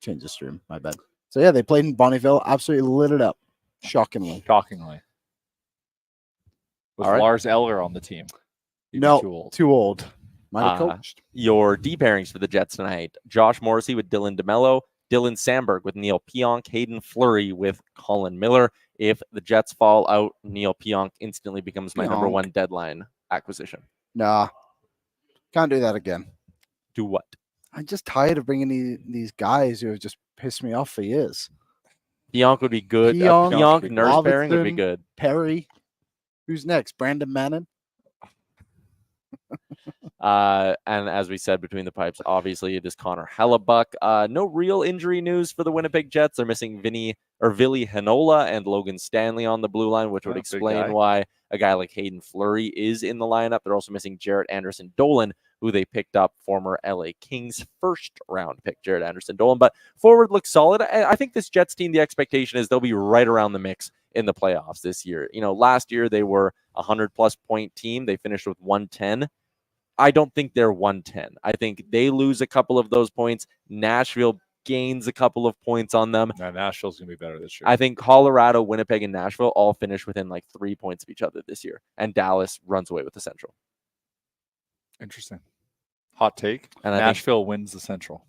changed the stream. My bad. So yeah, they played in Bonneville, absolutely lit it up. Shockingly. Was All right. Lars Eller on the team? No, Too old. Might have coached. Your D pairings for the Jets tonight: Josh Morrissey with Dylan DeMello, Dylan Sandberg with Neil Pionk, Hayden Fleury with Colin Miller. If the Jets fall out, Neil Pionk instantly becomes my number 1 deadline acquisition. Nah, can't do that again. Do what? I'm just tired of bringing these guys who have just pissed me off for years. Pionk would be good. Pionk nurse pairing would be good. Perry. Who's next? Brandon Manning? And as we said, between the pipes, obviously it is Connor Hellebuck. No real injury news for the Winnipeg Jets. They're missing Ville Heinola and Logan Stanley on the blue line, which would explain why a guy like Hayden Fleury is in the lineup. They're also missing Jarrett Anderson-Dolan, who they picked up, former LA Kings first-round pick, Jarrett Anderson-Dolan. But forward looks solid. I think this Jets team, the expectation is they'll be right around the mix in the playoffs this year. You know, last year they were a 100-plus point team. They finished with 110. I don't think they're 110. I think they lose a couple of those points. Nashville gains a couple of points on them. Yeah, Nashville's going to be better this year. I think Colorado, Winnipeg, and Nashville all finish within like 3 points of each other this year. And Dallas runs away with the Central. Interesting. Hot take. And Nashville wins the Central.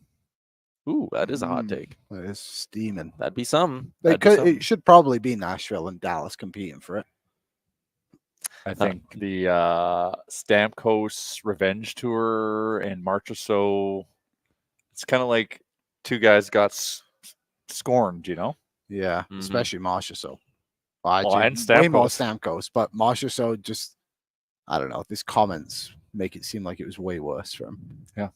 Ooh, that is a hot take. That is steaming. That'd be some. It should probably be Nashville and Dallas competing for it. I think the Stamkos Revenge Tour and March or so, it's kind of like two guys got scorned, you know? Yeah, especially Marcia. So, and Stamkos. Way more Stamkos, but Marcia. So just, I don't know. These comments make it seem like it was way worse for him. Yeah.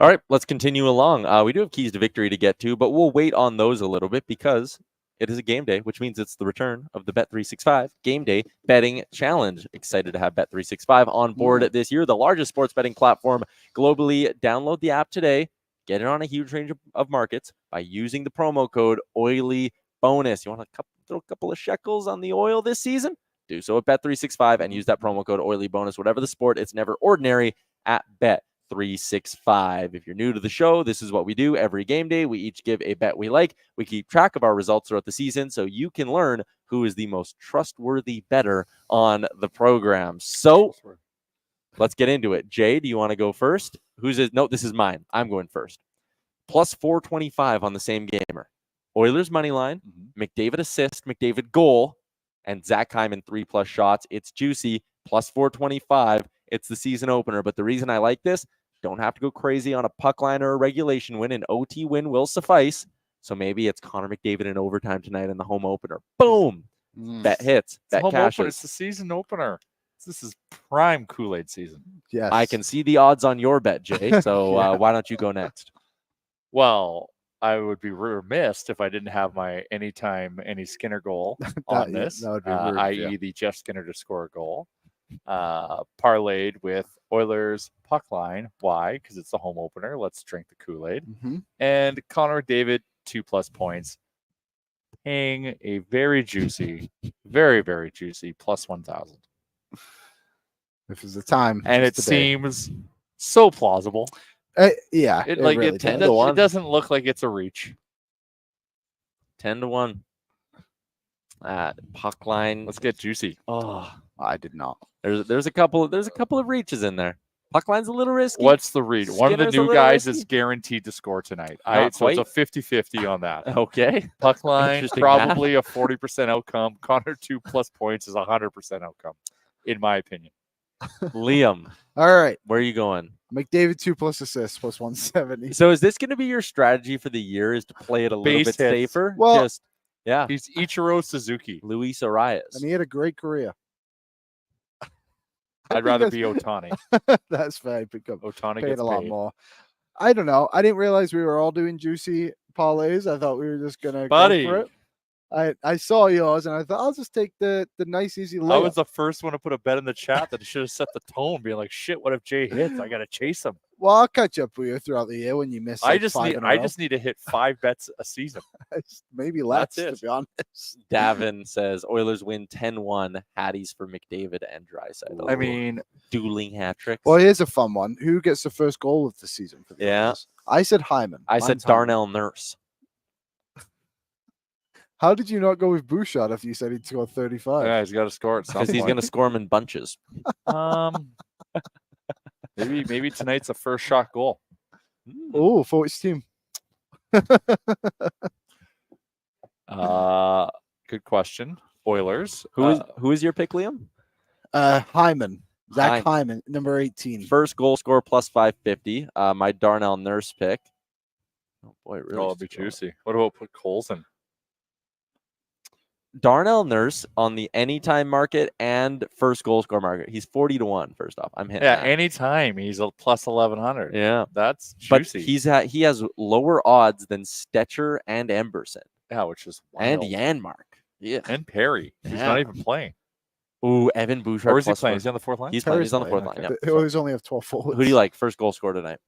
All right, let's continue along. We do have keys to victory to get to, but we'll wait on those a little bit because it is a game day, which means it's the return of the Bet365 Game Day Betting Challenge. Excited to have Bet365 on board this year, the largest sports betting platform globally. Download the app today. Get it on a huge range of markets by using the promo code OILYBONUS. You want to throw a couple of shekels on the oil this season? Do so at Bet365 and use that promo code OILYBONUS. Whatever the sport, it's never ordinary at Bet365. If you're new to the show, this is what we do every game day. We each give a bet we like. We keep track of our results throughout the season so you can learn who is the most trustworthy bettor on the program. So let's get into it. Jay, do you want to go first? No, this is mine. I'm going first. Plus 425 on the same gamer. Oilers money line, McDavid assist, McDavid goal, and Zach Hyman 3+ shots. It's juicy. Plus 425. It's the season opener. But the reason I like this, don't have to go crazy on a puck line or a regulation win. An OT win will suffice. So maybe it's Connor McDavid in overtime tonight in the home opener. Boom. Bet hits. Bet cashes. It's the season opener. This is prime Kool-Aid season. Yes. I can see the odds on your bet, Jay. So why don't you go next? Well, I would be remiss if I didn't have my anytime any Skinner goal on this, that would be rude, i.e. the Jeff Skinner to score a goal, parlayed with Oilers puck line. Why? Because it's the home opener. Let's drink the Kool-Aid. And Connor McDavid 2+ points, paying a very juicy, very, very juicy plus 1,000. If it's the time, And it seems so plausible. Yeah, It really it does. doesn't look like it's a reach. 10-1. Puck line. Let's get juicy. Oh, I did not. there's a couple of reaches in there. Puck line's a little risky. What's the read? One of the Skinner's a new little guys risky. is guaranteed to score tonight. Not So it's a quite. 50-50 on that. Okay. Puck line, Interesting probably a 40% outcome. Connor 2+ points is 100% outcome, in my opinion. Liam, All right. where are you going? McDavid 2+ assists plus 170. So is this going to be your strategy for the year? Is to play it a little Base bit hits. safer? Well- Yeah. He's Ichiro Suzuki. Luis Arias. And he had a great career. I'd rather be Otani. That's fair. Otani Paid gets a lot paid. more. I don't know. I didn't realize we were all doing juicy parlays. I thought we were just gonna Buddy. go for it. I saw yours and I thought I'll just take the nice easy I layup. was the first one to put a bet in the chat that should have set the tone, being like, "Shit, what if Jay hits? I gotta chase him." Well, I'll catch up with you throughout the year when you miss. I Like just five need in a row. to hit 5 bets a season. Maybe less, That's to it. be honest. Davin says Oilers win 10-1. Hatties for McDavid and Draisaitl. I mean, dueling hat tricks. Well, here's a fun one. Who gets the first goal of the season for the Yeah. Oilers? I said Hyman. I said Mine's Hyman. Darnell Nurse. How did you not go with Bouchard after you said he'd score 35? yeah, he's got to score at some Because he's point. going to score them in bunches. Maybe tonight's a first shot goal. Oh, for which team? Good question. Oilers. Who is your pick, Liam? Hyman. Zach Hyman. Hyman, number 18. First goal score plus 550. My Darnell Nurse pick. Oh boy, it really. It'd be juicy. What about put Colson? Darnell Nurse on the anytime market and first goal score market. He's 40-1. First off, I'm hitting. Yeah, that. anytime he's a plus 1100. Yeah, That's but juicy. he has lower odds than Stetcher and Emberson Yeah, which is and wild. Janmark. Yeah. And Perry. He's Yeah. not even playing. Ooh, Evan Bouchard. Or is he plus playing? one. Is he on the fourth line? He's playing. Perry's He's on the fourth playing, line. okay. Yeah. The Oilers only have 12 forwards. Who do you like? First goal score tonight.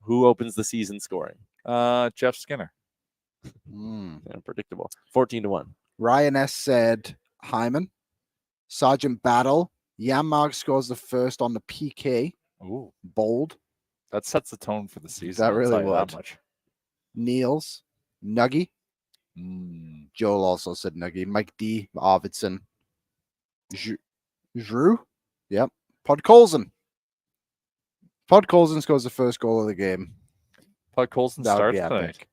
Who opens the season scoring? Jeff Skinner. Yeah, predictable. 14-1. Ryan S. said Hyman. Sergeant Battle. Yaremchuk scores the first on the PK. Ooh, Bold. that sets the tone for the season. That I'll really tell you that would. much. Niels. Nuggy. Joel also said Nuggy. Mike D. Arvidsson. Drew. Yep. Podkolzin. Podkolzin scores the first goal of the game. Puck Colson That would starts be tonight. epic.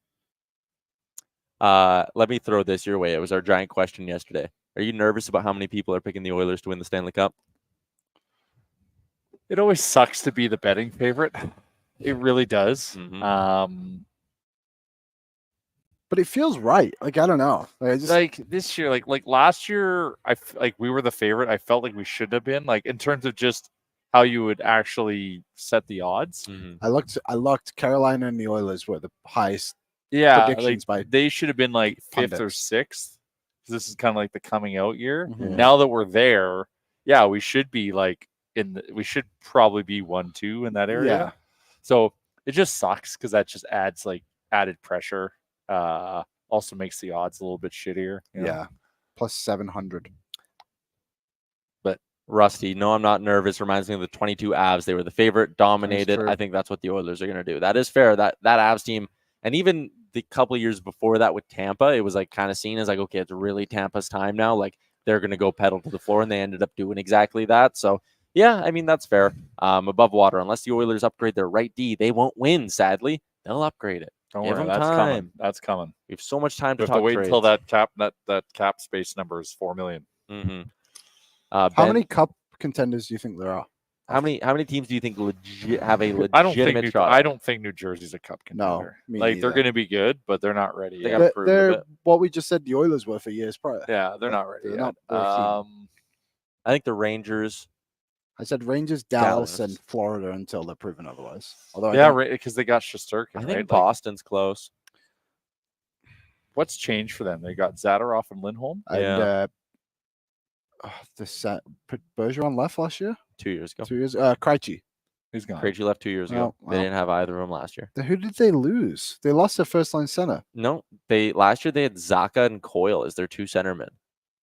Let me throw this your way. It was our giant question yesterday. Are you nervous about how many people are picking the Oilers to win the Stanley Cup? It always sucks to be the betting favorite. It really does. Mhm. But it feels right. Like, I don't know. Like, I just, Like this year, like last year, like we were the favorite. I felt like we should have been, like in terms of just how you would actually set the odds. Mhm. I looked. Carolina and the Oilers were the highest Yeah, predictions by they should have been like 5th or pundits. 6th. This is kind of like the coming out year. Mhm. Now that we're there, yeah, we should be like we should probably be 1-2 in that area. Yeah. So it just sucks because that just adds like added pressure. Also makes the odds a little bit shittier. You know? Yeah. Plus 700. Rusty, no, I'm not nervous. Reminds me of the 22 Avs. They were the favorite, dominated. true. I think that's what the Oilers are going to do. That is fair. That Avs team, and even the couple of years before that with Tampa, it was like kind of seen as like, okay, it's really Tampa's time now. Like they're going to go pedal to the floor, and they ended up doing exactly that. So yeah, I mean that's fair. Above water, unless the Oilers upgrade their right D, they won't win. Sadly, they'll upgrade it. Don't Give worry, them that's time. coming. That's coming. We have so much time We to have to talk wait trades. until that cap space number is $4 million. Mm-hmm. How Ben, many cup contenders do you think there are? How many teams do you think have a I don't legitimate think shot? I don't think New Jersey's a cup No, contender. me Like they're neither. going to be good, but they're not ready They yet. gotta prove it a They're bit. what we just said the Oilers were for years prior. Yeah, they're not ready They're yet. not very I think the Rangers. I said Rangers, Dallas, Dallas. and Florida until they're proven otherwise. Although yeah, I because they got Shesterkin. I right? think Like, Boston's close. what's changed for them? They got Zadorov and Lindholm. and Bergeron left last year. 2 years ago. 2 years. Krejci. He's gone. Krejci left 2 years ago. Oh, wow. They didn't have either of them last year. Who did they lose? They lost their first line center. No, last year they had Zaka and Coyle as their two centermen.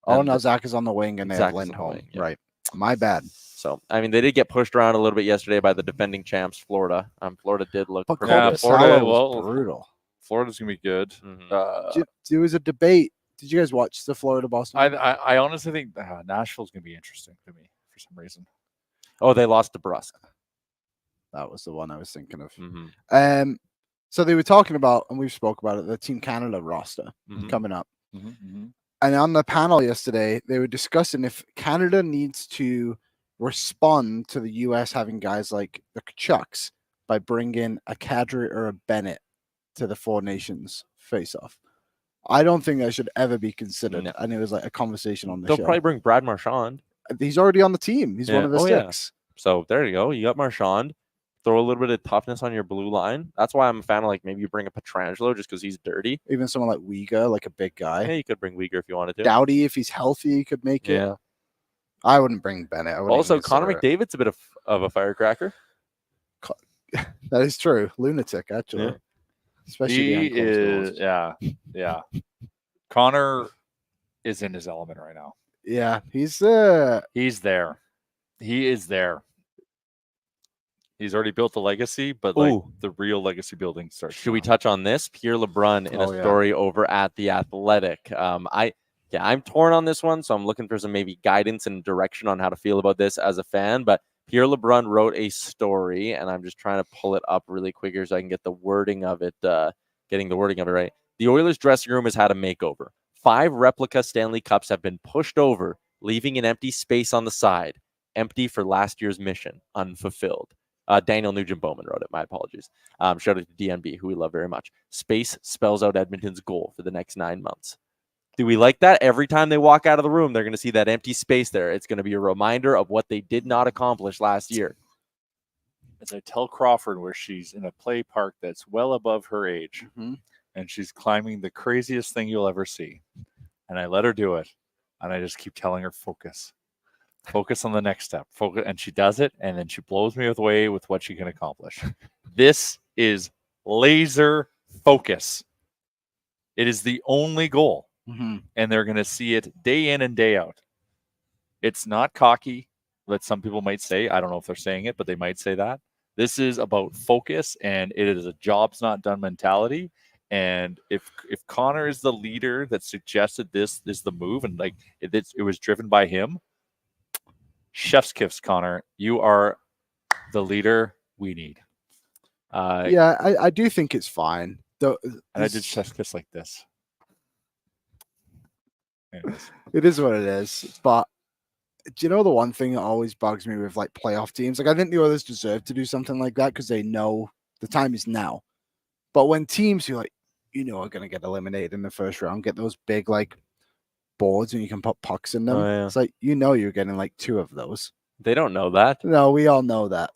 Oh, And now Zach is on the wing and they Zach have is on the Lindholm. wing, yeah. Right. My bad. So I mean, they did get pushed around a little bit yesterday by the defending champs, Florida. Florida did look But pretty Yeah, good. Florida, Florida was well, brutal. Florida's gonna be good. Mhm. There was a debate. Did you guys watch the Florida Boston? I honestly think Nashville's gonna be interesting to me for some reason. Oh, they lost to Brusque. That was the one I was thinking of. Mm-hmm. So they were talking about, and we've spoke about it, the Team Canada roster Mhm. coming up. Mm-hmm. And on the panel yesterday, they were discussing if Canada needs to respond to the U.S. having guys like the Kachucks by bringing a Kadri or a Bennett to the Four Nations face-off. I don't think that should ever be considered. No. And it was like a conversation on the They'll show. probably bring Brad Marchand. He's already on the team. He's Yeah. one of the Oh, yeah. six. So there you go. You got Marchand. Throw a little bit of toughness on your blue line. That's why I'm a fan of like maybe you bring a Petrangelo just because he's dirty. Even someone like Uyghur, like a big guy. Yeah, you could bring Uyghur if you wanted to. Dowdy, if he's healthy, could make it. Yeah. I wouldn't bring Bennett. I wouldn't Also, even Connor consider it. McDavid's a bit of a firecracker. That is true. Lunatic, actually. Yeah. Especially He behind closed doors. is, yeah. Connor is in his element right now. Yeah, he's He's there. He is there. He's already built a legacy, but like Ooh. the real legacy building starts. Should we now. touch on this? Pierre LeBrun in Oh, a yeah. story over at The Athletic. I'm torn on this one, so I'm looking for some maybe guidance and direction on how to feel about this as a fan. But Pierre LeBrun wrote a story, and I'm just trying to pull it up really quick here so I can get the wording of it, getting the wording of it right. The Oilers dressing room has had a makeover. 5 replica Stanley Cups have been pushed over, leaving an empty space on the side, empty for last year's mission, unfulfilled. Daniel Nugent-Bowman wrote it. My apologies. Shout out to DNB, who we love very much. Space spells out Edmonton's goal for the next 9 months. Do we like that? Every time they walk out of the room, they're going to see that empty space there. It's going to be a reminder of what they did not accomplish last year. As I tell Crawford, where she's in a play park that's well above her age, and she's climbing the craziest thing you'll ever see. And I let her do it. And I just keep telling her, focus on the next step. Focus. And she does it. And then she blows me away with what she can accomplish. This is laser focus. It is the only goal. And they're going to see it day in and day out. It's not cocky, that some people might say. I don't know if they're saying it, but they might say that. This is about focus, and it is a job's not done mentality. And if Connor is the leader that suggested this is the move, and like it was driven by him, chef's kiss, Connor. You are the leader we need. yeah, I do think it's fine. Though, And I did chef's kiss like this. Anyways. It is what it is. But do you know the one thing that always bugs me with like playoff teams? Like I think the Oilers deserve to do something like that because they know the time is now. But when teams who like are going to get eliminated in the first round get those big like boards and you can put pucks in them, Oh, yeah. it's like you're getting like 2 of those. They don't know that. No, we all know that.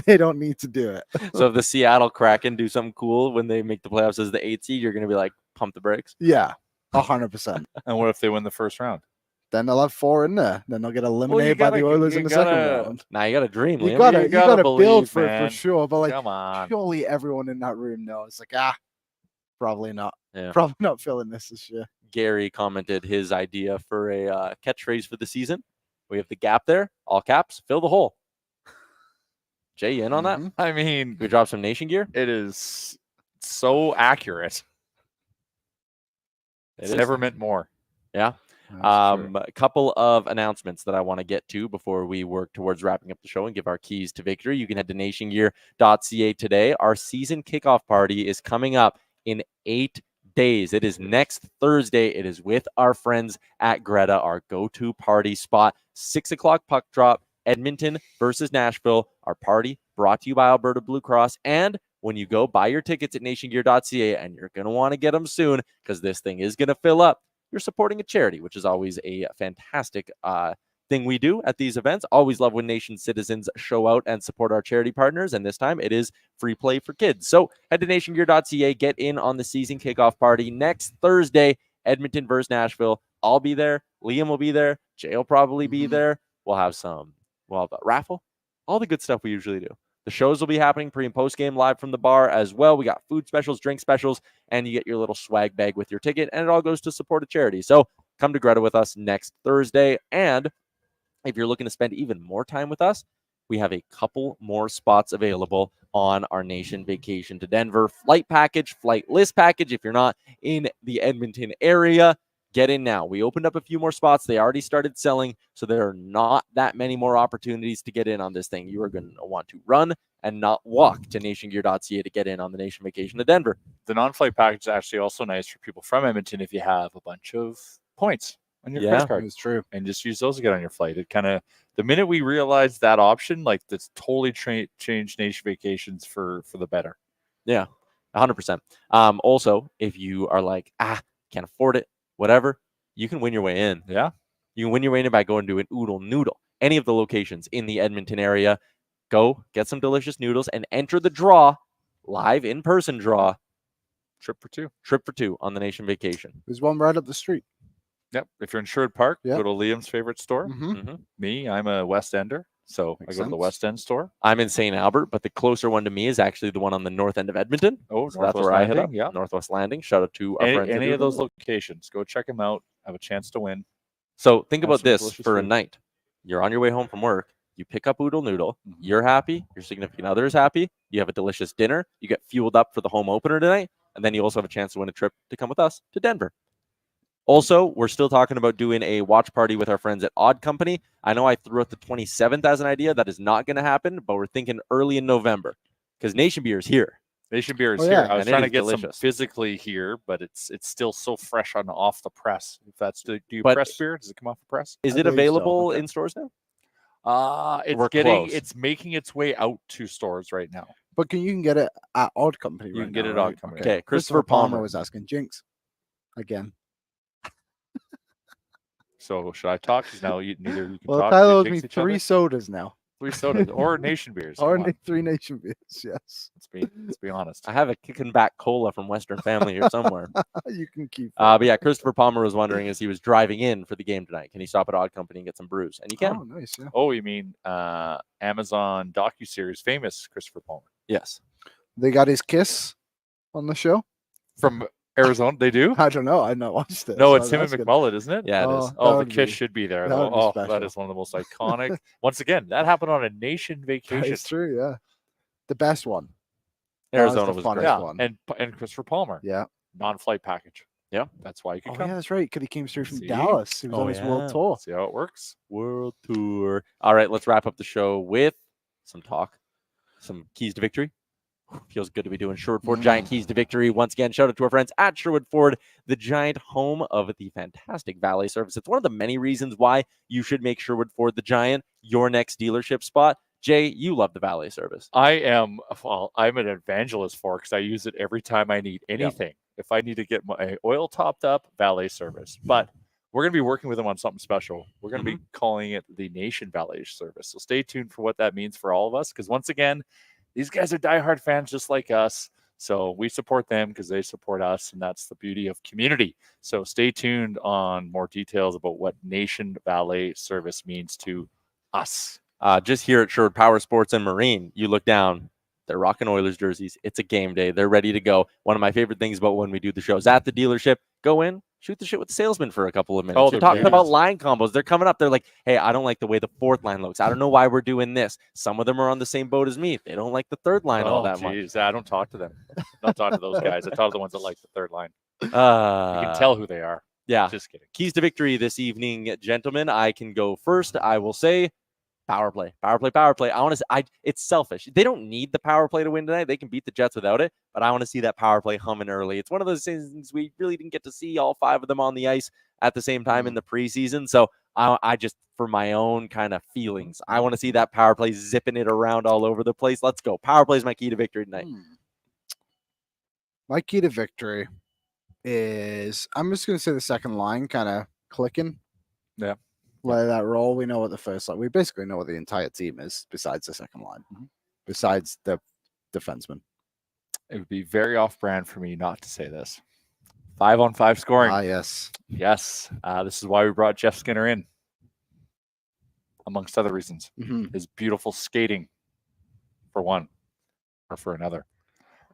They don't need to do it. So if the Seattle Kraken do something cool when they make the playoffs as the 8th seed, you're going to be like, pump the brakes? Yeah, 100%. And what if they win the first round? Then they'll have 4 in there. Then they'll get eliminated by the Oilers in the second round. Now you got to dream, You Liam. gotta build believe, for it man. for sure. But like, Come on. surely everyone in that room knows. Like, probably not. Yeah. Probably not filling this year. Gary commented his idea for a catchphrase for the season. We have the gap there, all caps, fill the hole. Jay, you in on that? I mean, We drop some nation gear? it is so accurate. It's never meant more. Yeah. A couple of announcements that I want to get to before we work towards wrapping up the show and give our keys to victory. You can head to nationgear.ca today. Our season kickoff party is coming up in 8 days. It is next Thursday. It is with our friends at Greta, our go-to party spot. 6 o'clock puck drop, Edmonton versus Nashville. Our party brought to you by Alberta Blue Cross. And when you go buy your tickets at nationgear.ca, and you're going to want to get them soon because this thing is going to fill up, you're supporting a charity, which is always a fantastic thing we do at these events. Always love when Nation citizens show out and support our charity partners, and this time it is free play for kids. So head to nationgear.ca, get in on the season kickoff party next Thursday, Edmonton versus Nashville. I'll be there. Liam will be there. Jay will probably be there. We'll have a raffle, all the good stuff we usually do. The shows will be happening pre and post game live from the bar as well. We got food specials, drink specials, and you get your little swag bag with your ticket, and it all goes to support a charity. So come to Greta with us next Thursday. And if you're looking to spend even more time with us, we have a couple more spots available on our Nation Vacation to Denver flight package, flight list package. If you're not in the Edmonton area, get in now. We opened up a few more spots. They already started selling, so there are not that many more opportunities to get in on this thing. You are going to want to run and not walk to nationgear.ca to get in on the Nation Vacation to Denver. The non-flight package is actually also nice for people from Edmonton if you have a bunch of points on your credit card. It's true. And just use those to get on your flight. It kind of, the minute we realized that option, like that's totally changed Nation Vacations for the better. Yeah, 100%. Also, if you are like, can't afford it, whatever, you can win your way in. Yeah. You can win your way in by going to an Oodle Noodle. Any of the locations in the Edmonton area, go get some delicious noodles and enter the draw, live in-person draw. Trip for two on the Nation Vacation. There's one right up the street. Yep. If you're in Sherwood Park, Yep. go to Liam's favorite store. Me, I'm a West Ender, so Makes I go to the sense. West End store. I'm in St. Albert, but the closer one to me is actually the one on the north end of Edmonton. Oh, So that's where I hit up. Yeah. Northwest Landing. Shout out to our friends. at Any of Oodle those Noodle. locations, go check them out. Have a chance to win. So think Have about some this delicious for a food. night. You're on your way home from work. You pick up Oodle Noodle. Mhm. You're happy. Your significant other is happy. You have a delicious dinner. You get fueled up for the home opener tonight. And then you also have a chance to win a trip to come with us to Denver. Also, we're still talking about doing a watch party with our friends at Odd Company. I know I threw out the 27th as an idea. That is not going to happen, but we're thinking early in November because Nation Beer is here. Nation Beer is Oh, here. yeah. I was And it trying to is get some delicious. physically here, but it's still so fresh on off the press. If that's do you But- press beer? Does it come off the press? Is I it believe so. available Okay. in stores now? It's close. it's making its way out to stores right now. But you can get it at Odd Company. You right can get now, it at Odd right? Company. Okay, Christopher Christopher Palmer. was asking Jinx again. So should I talk? Because now neither you can Well, talk. Tyler They owes me jinx each 3 other? sodas now. 3 sodas or Nation beers. Or Come on, 3 Nation beers. Yes, let's be honest. I have a kicking back cola from Western Family here somewhere. you can keep. it. But yeah, Christopher Palmer was wondering as he was driving in for the game tonight, can he stop at Odd Company and get some brews? And he can. Oh, nice. Yeah. Oh, you mean Amazon docuseries famous Christopher Palmer Yes. They got his kiss on the show. from Arizona? They do. I don't know. I not watched it. No, so it's him and that's good. McMullen, isn't it? Yeah, it Oh, is. that Oh, the would kiss be- should be there. that though. would be Oh, special. that is one of the most iconic. Once again, that happened on a Nation vacation. It's true. Yeah, the best one. That was Arizona the was funnest great. Yeah, one. and Christopher Palmer, Yeah. non-flight package. Yeah. That's why you can Oh come. yeah, that's right. Because he came through from See? Dallas. He was Oh, on his yeah. world tour. See how it works. World Tour. All right, let's wrap up the show with some talk, some keys to victory. Feels good to be doing Sherwood Ford Giant keys to victory. Once again, shout out to our friends at Sherwood Ford, the Giant, home of the fantastic valet service. It's one of the many reasons why you should make Sherwood Ford the Giant your next dealership spot. Jay, you love the valet service. I'm an evangelist for because I use it every time I need anything. If I need to get my oil topped up, valet service. But we're going to be working with them on something special. We're going to be calling it the Nation Valet service. So stay tuned for what that means for all of us. Because once again, these guys are diehard fans just like us. So we support them because they support us. And that's the beauty of community. So stay tuned on more details about what Nation Valet service means to us. Just here at Sherwood Power Sports and Marine, you look down, they're rocking Oilers jerseys. It's a game day. They're ready to go. One of my favorite things about when we do the shows at the dealership, go in, shoot the shit with the salesman for a couple of minutes. You're talking about line combos. They're coming up. They're like, hey, I don't like the way the fourth line looks. I don't know why we're doing this. Some of them are on the same boat as me. They don't like the third line all that much. I don't talk to them. I don't talk to those guys. I talk to the ones that like the third line. You can tell who they are. Yeah. Just kidding. Keys to victory this evening, gentlemen. I can go first. I will say power play. It's selfish. They don't need the power play to win tonight. They can beat the Jets without it, but I want to see that power play humming early. It's one of those things we really didn't get to see all 5 of them on the ice at the same time in the preseason. So I just, for my own kind of feelings, I want to see that power play zipping it around all over the place. Let's go. Power play is my key to victory tonight. My key to victory is, I'm just going to say the second line kind of clicking. Yeah. Let that roll. We know what the first line. We basically know what the entire team is besides the second line, besides the defenseman. It would be very off-brand for me not to say this. 5-on-5 scoring. Yes. Yes. This is why we brought Jeff Skinner in, amongst other reasons. His beautiful skating, for one, or for another.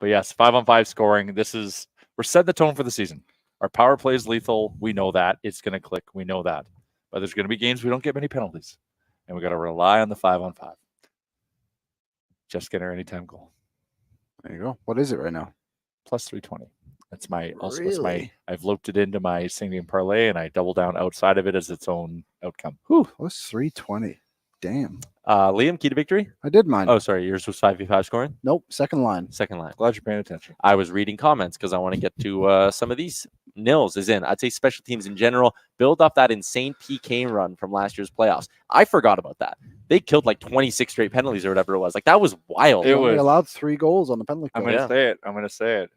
But yes, 5-on-5 scoring. We're setting the tone for the season. Our power play is lethal. We know that. It's going to click. We know that. But there's going to be games we don't get many penalties. And we got to rely on the 5-on-5. Jeff Skinner, anytime goal. There you go. What is it right now? Plus 320. That's my, also, Really? I've looped it into my singing parlay, and I double down outside of it as its own outcome. Whew, that's 320. Damn. Liam, key to victory? I did mine. Oh, sorry. Yours was 5v5 scoring? Nope. Second line. Second line. Glad you're paying attention. I was reading comments because I want to get to some of these. Nils is in. I'd say special teams in general. Build off that insane PK run from last year's playoffs. I forgot about that. They killed like 26 straight penalties or whatever it was. Like, that was wild. They allowed 3 goals on the penalty I'm kill. going to say it.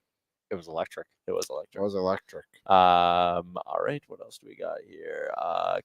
It was electric. It was electric. All right. What else do we got here?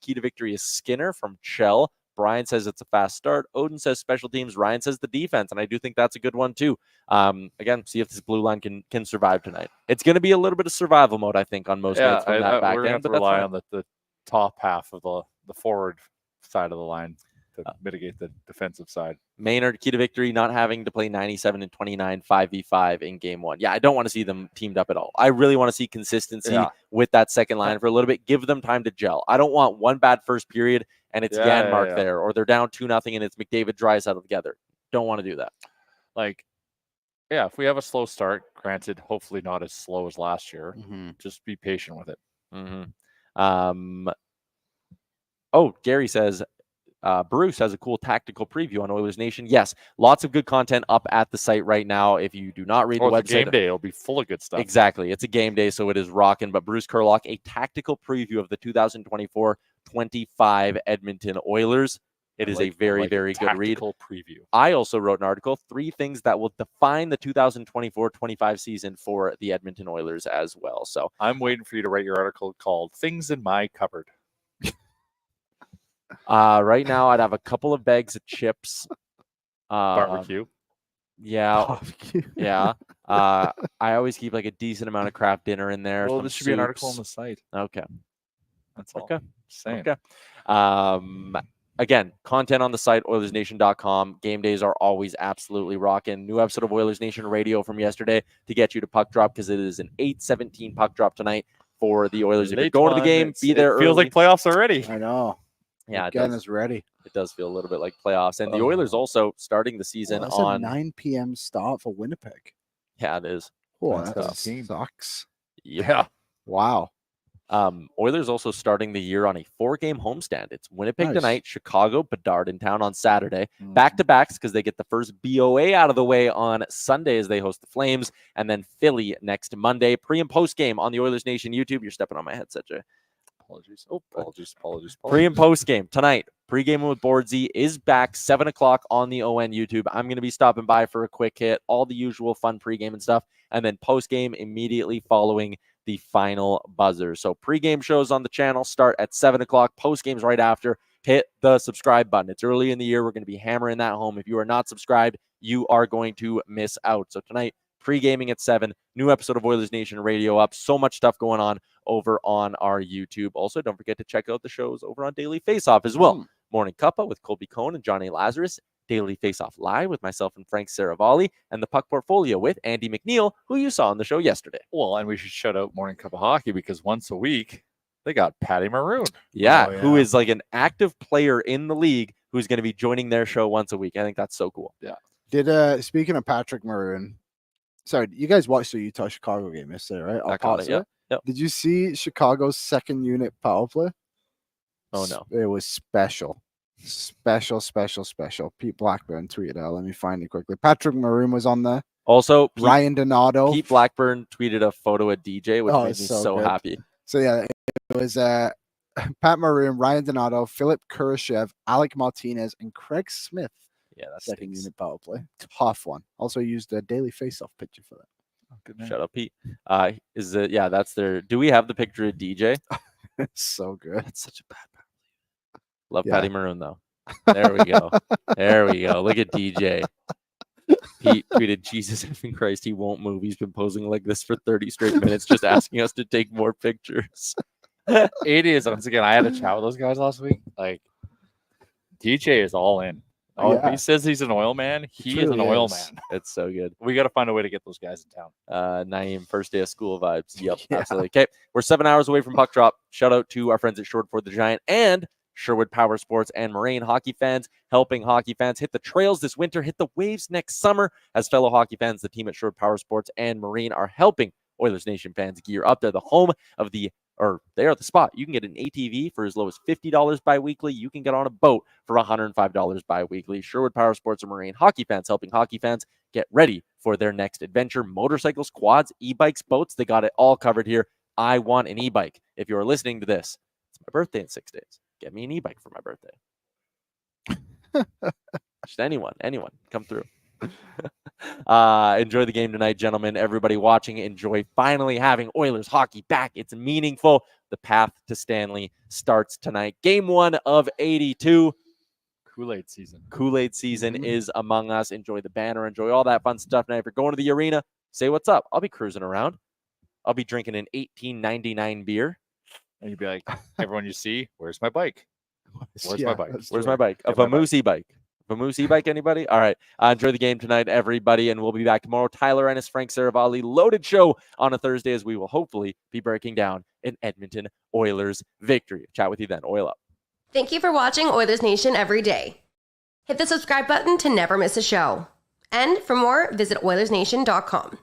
Key to victory is Skinner from Chell. Brian says it's a fast start. Odin says special teams. Ryan says the defense, and I do think that's a good one too. Again, see if this blue line can survive tonight. It's going to be a little bit of survival mode, I think, on most nights from that back we're end. But rely on the top half of the forward side of the line to mitigate the defensive side. Maynard, key to victory, not having to play 97 and 29 5v5 in game 1. Yeah, I don't want to see them teamed up at all. I really want to see consistency with that second line for a little bit. Give them time to gel. I don't want one bad first period and it's Janmark there, or they're down 2-0 and it's McDavid Draisaitl together. Don't want to do that. Like, yeah, if we have a slow start, granted, hopefully not as slow as last year, just be patient with it. Gary says, Bruce has a cool tactical preview on Oilers Nation. Yes, lots of good content up at the site right now. If you do not read the website, it's a game day. It'll be full of good stuff. Exactly. It's a game day, so it is rocking. But Bruce Kurlock, a tactical preview of the 2024-25 Edmonton Oilers. It is a very, very good read. Preview. I also wrote an article, 3 things that will define the 2024-25 season for the Edmonton Oilers as well. So I'm waiting for you to write your article called Things in My Cupboard. Right now, I'd have a couple of bags of chips. Barbecue. Yeah. Yeah. I always keep like a decent amount of craft dinner in there. Well, this should be an article on the site. Okay. That's all. Okay. Same. Okay. Again, content on the site, OilersNation.com. Game days are always absolutely rocking. New episode of Oilers Nation Radio from yesterday to get you to puck drop, because it is an 8:17 puck drop tonight for the Oilers. If you're going to the game, be there early. Feels like playoffs already. I know. Yeah, Again, is ready. It does feel a little bit like playoffs. And the Oilers also starting the season that's on a 9 p.m. start for Winnipeg. Yeah, it is. Oh, That's that tough. sucks. Yeah. Wow. Oilers also starting the year on a 4-game homestand. It's Winnipeg tonight, Chicago, Bedard in town on Saturday. Back-to-backs because they get the first BOA out of the way on Sunday as they host the Flames, and then Philly next Monday. Pre- and post-game on the Oilers Nation YouTube. You're stepping on my headset, Jay. Apologies. Apologies. Pre- and post-game tonight. Pre-game with Boardsy is back 7 o'clock on the ON YouTube. I'm going to be stopping by for a quick hit, all the usual fun pre-game and stuff, and then post-game immediately following the final buzzer. So pregame shows on the channel start at 7 o'clock, postgames right after. Hit the subscribe button. It's early in the year. We're going to be hammering that home. If you are not subscribed, you are going to miss out. So tonight, pre-gaming at 7, new episode of Oilers Nation Radio up. So much stuff going on over on our YouTube. Also, don't forget to check out the shows over on Daily Faceoff as well. Morning Cuppa with Colby Cohn and Johnny Lazarus. Daily Faceoff Live with myself and Frank Saravalli, and the Puck Portfolio with Andy McNeil, who you saw on the show yesterday. Well, and we should shout out Morning Cup of Hockey because once a week they got Patty Maroon. Yeah, who is like an active player in the league who's going to be joining their show once a week. I think that's so cool. Yeah. Did speaking of Patrick Maroon, sorry, you guys watched the Utah Chicago game yesterday, right? I caught it. Yeah. Yep. Did you see Chicago's second unit power play? Oh no, it was special. Pete Blackburn tweeted out. Let me find it quickly. Patrick Maroon was on there. Also, Ryan Donato. Pete Blackburn tweeted a photo of DJ, which made me so happy. So yeah, it was Pat Maroon, Ryan Donato, Philip Kurashev, Alec Martinez, and Craig Smith. Yeah, that's second unit power play. Tough one. Also used a Daily Faceoff picture for that. Oh, good man. Shut up, Pete. Is it? Yeah, that's their. Do we have the picture of DJ? It's so good. That's such a bad. Love Patty Maroon, though. There we go. There we go. Look at DJ. Pete tweeted, Jesus effing Christ, he won't move. He's been posing like this for 30 straight minutes, just asking us to take more pictures. It is. Once again, I had a chat with those guys last week. Like, DJ is all in. Oh, yeah. He says he's an oil man. He is an oil man. It's so good. We got to find a way to get those guys in town. Naeem, first day of school vibes. Yep, absolutely. Okay, we're 7 hours away from puck drop. Shout out to our friends at Short for the Giant and Sherwood Power Sports and Moraine hockey fans, helping hockey fans hit the trails this winter, hit the waves next summer. As fellow hockey fans, the team at Sherwood Power Sports and Moraine are helping Oilers Nation fans gear up. They're the home of they are the spot. You can get an ATV for as low as $50 bi-weekly. You can get on a boat for $105 bi-weekly. Sherwood Power Sports and Moraine hockey fans, helping hockey fans get ready for their next adventure. Motorcycles, quads, e-bikes, boats, they got it all covered here. I want an e-bike. If you're listening to this, it's my birthday in 6 days. Get me an e-bike for my birthday. Just anyone, come through. Enjoy the game tonight, gentlemen. Everybody watching, enjoy finally having Oilers hockey back. It's meaningful. The path to Stanley starts tonight. Game 1 of 82. Kool-Aid season. Kool-Aid season is among us. Enjoy the banner. Enjoy all that fun stuff. Now, if you're going to the arena, say what's up. I'll be cruising around. I'll be drinking an $18.99 beer. And you'd be like, everyone you see, where's my bike? Where's my bike? Where's my bike? A Vamoose e-bike. Vamoose e-bike, anybody? All right. Enjoy the game tonight, everybody, and we'll be back tomorrow. Tyler Ennis, Frank Saravalli, loaded show on a Thursday as we will hopefully be breaking down an Edmonton Oilers victory. Chat with you then. Oil up. Thank you for watching Oilers Nation Every Day. Hit the subscribe button to never miss a show. And for more, visit OilersNation.com.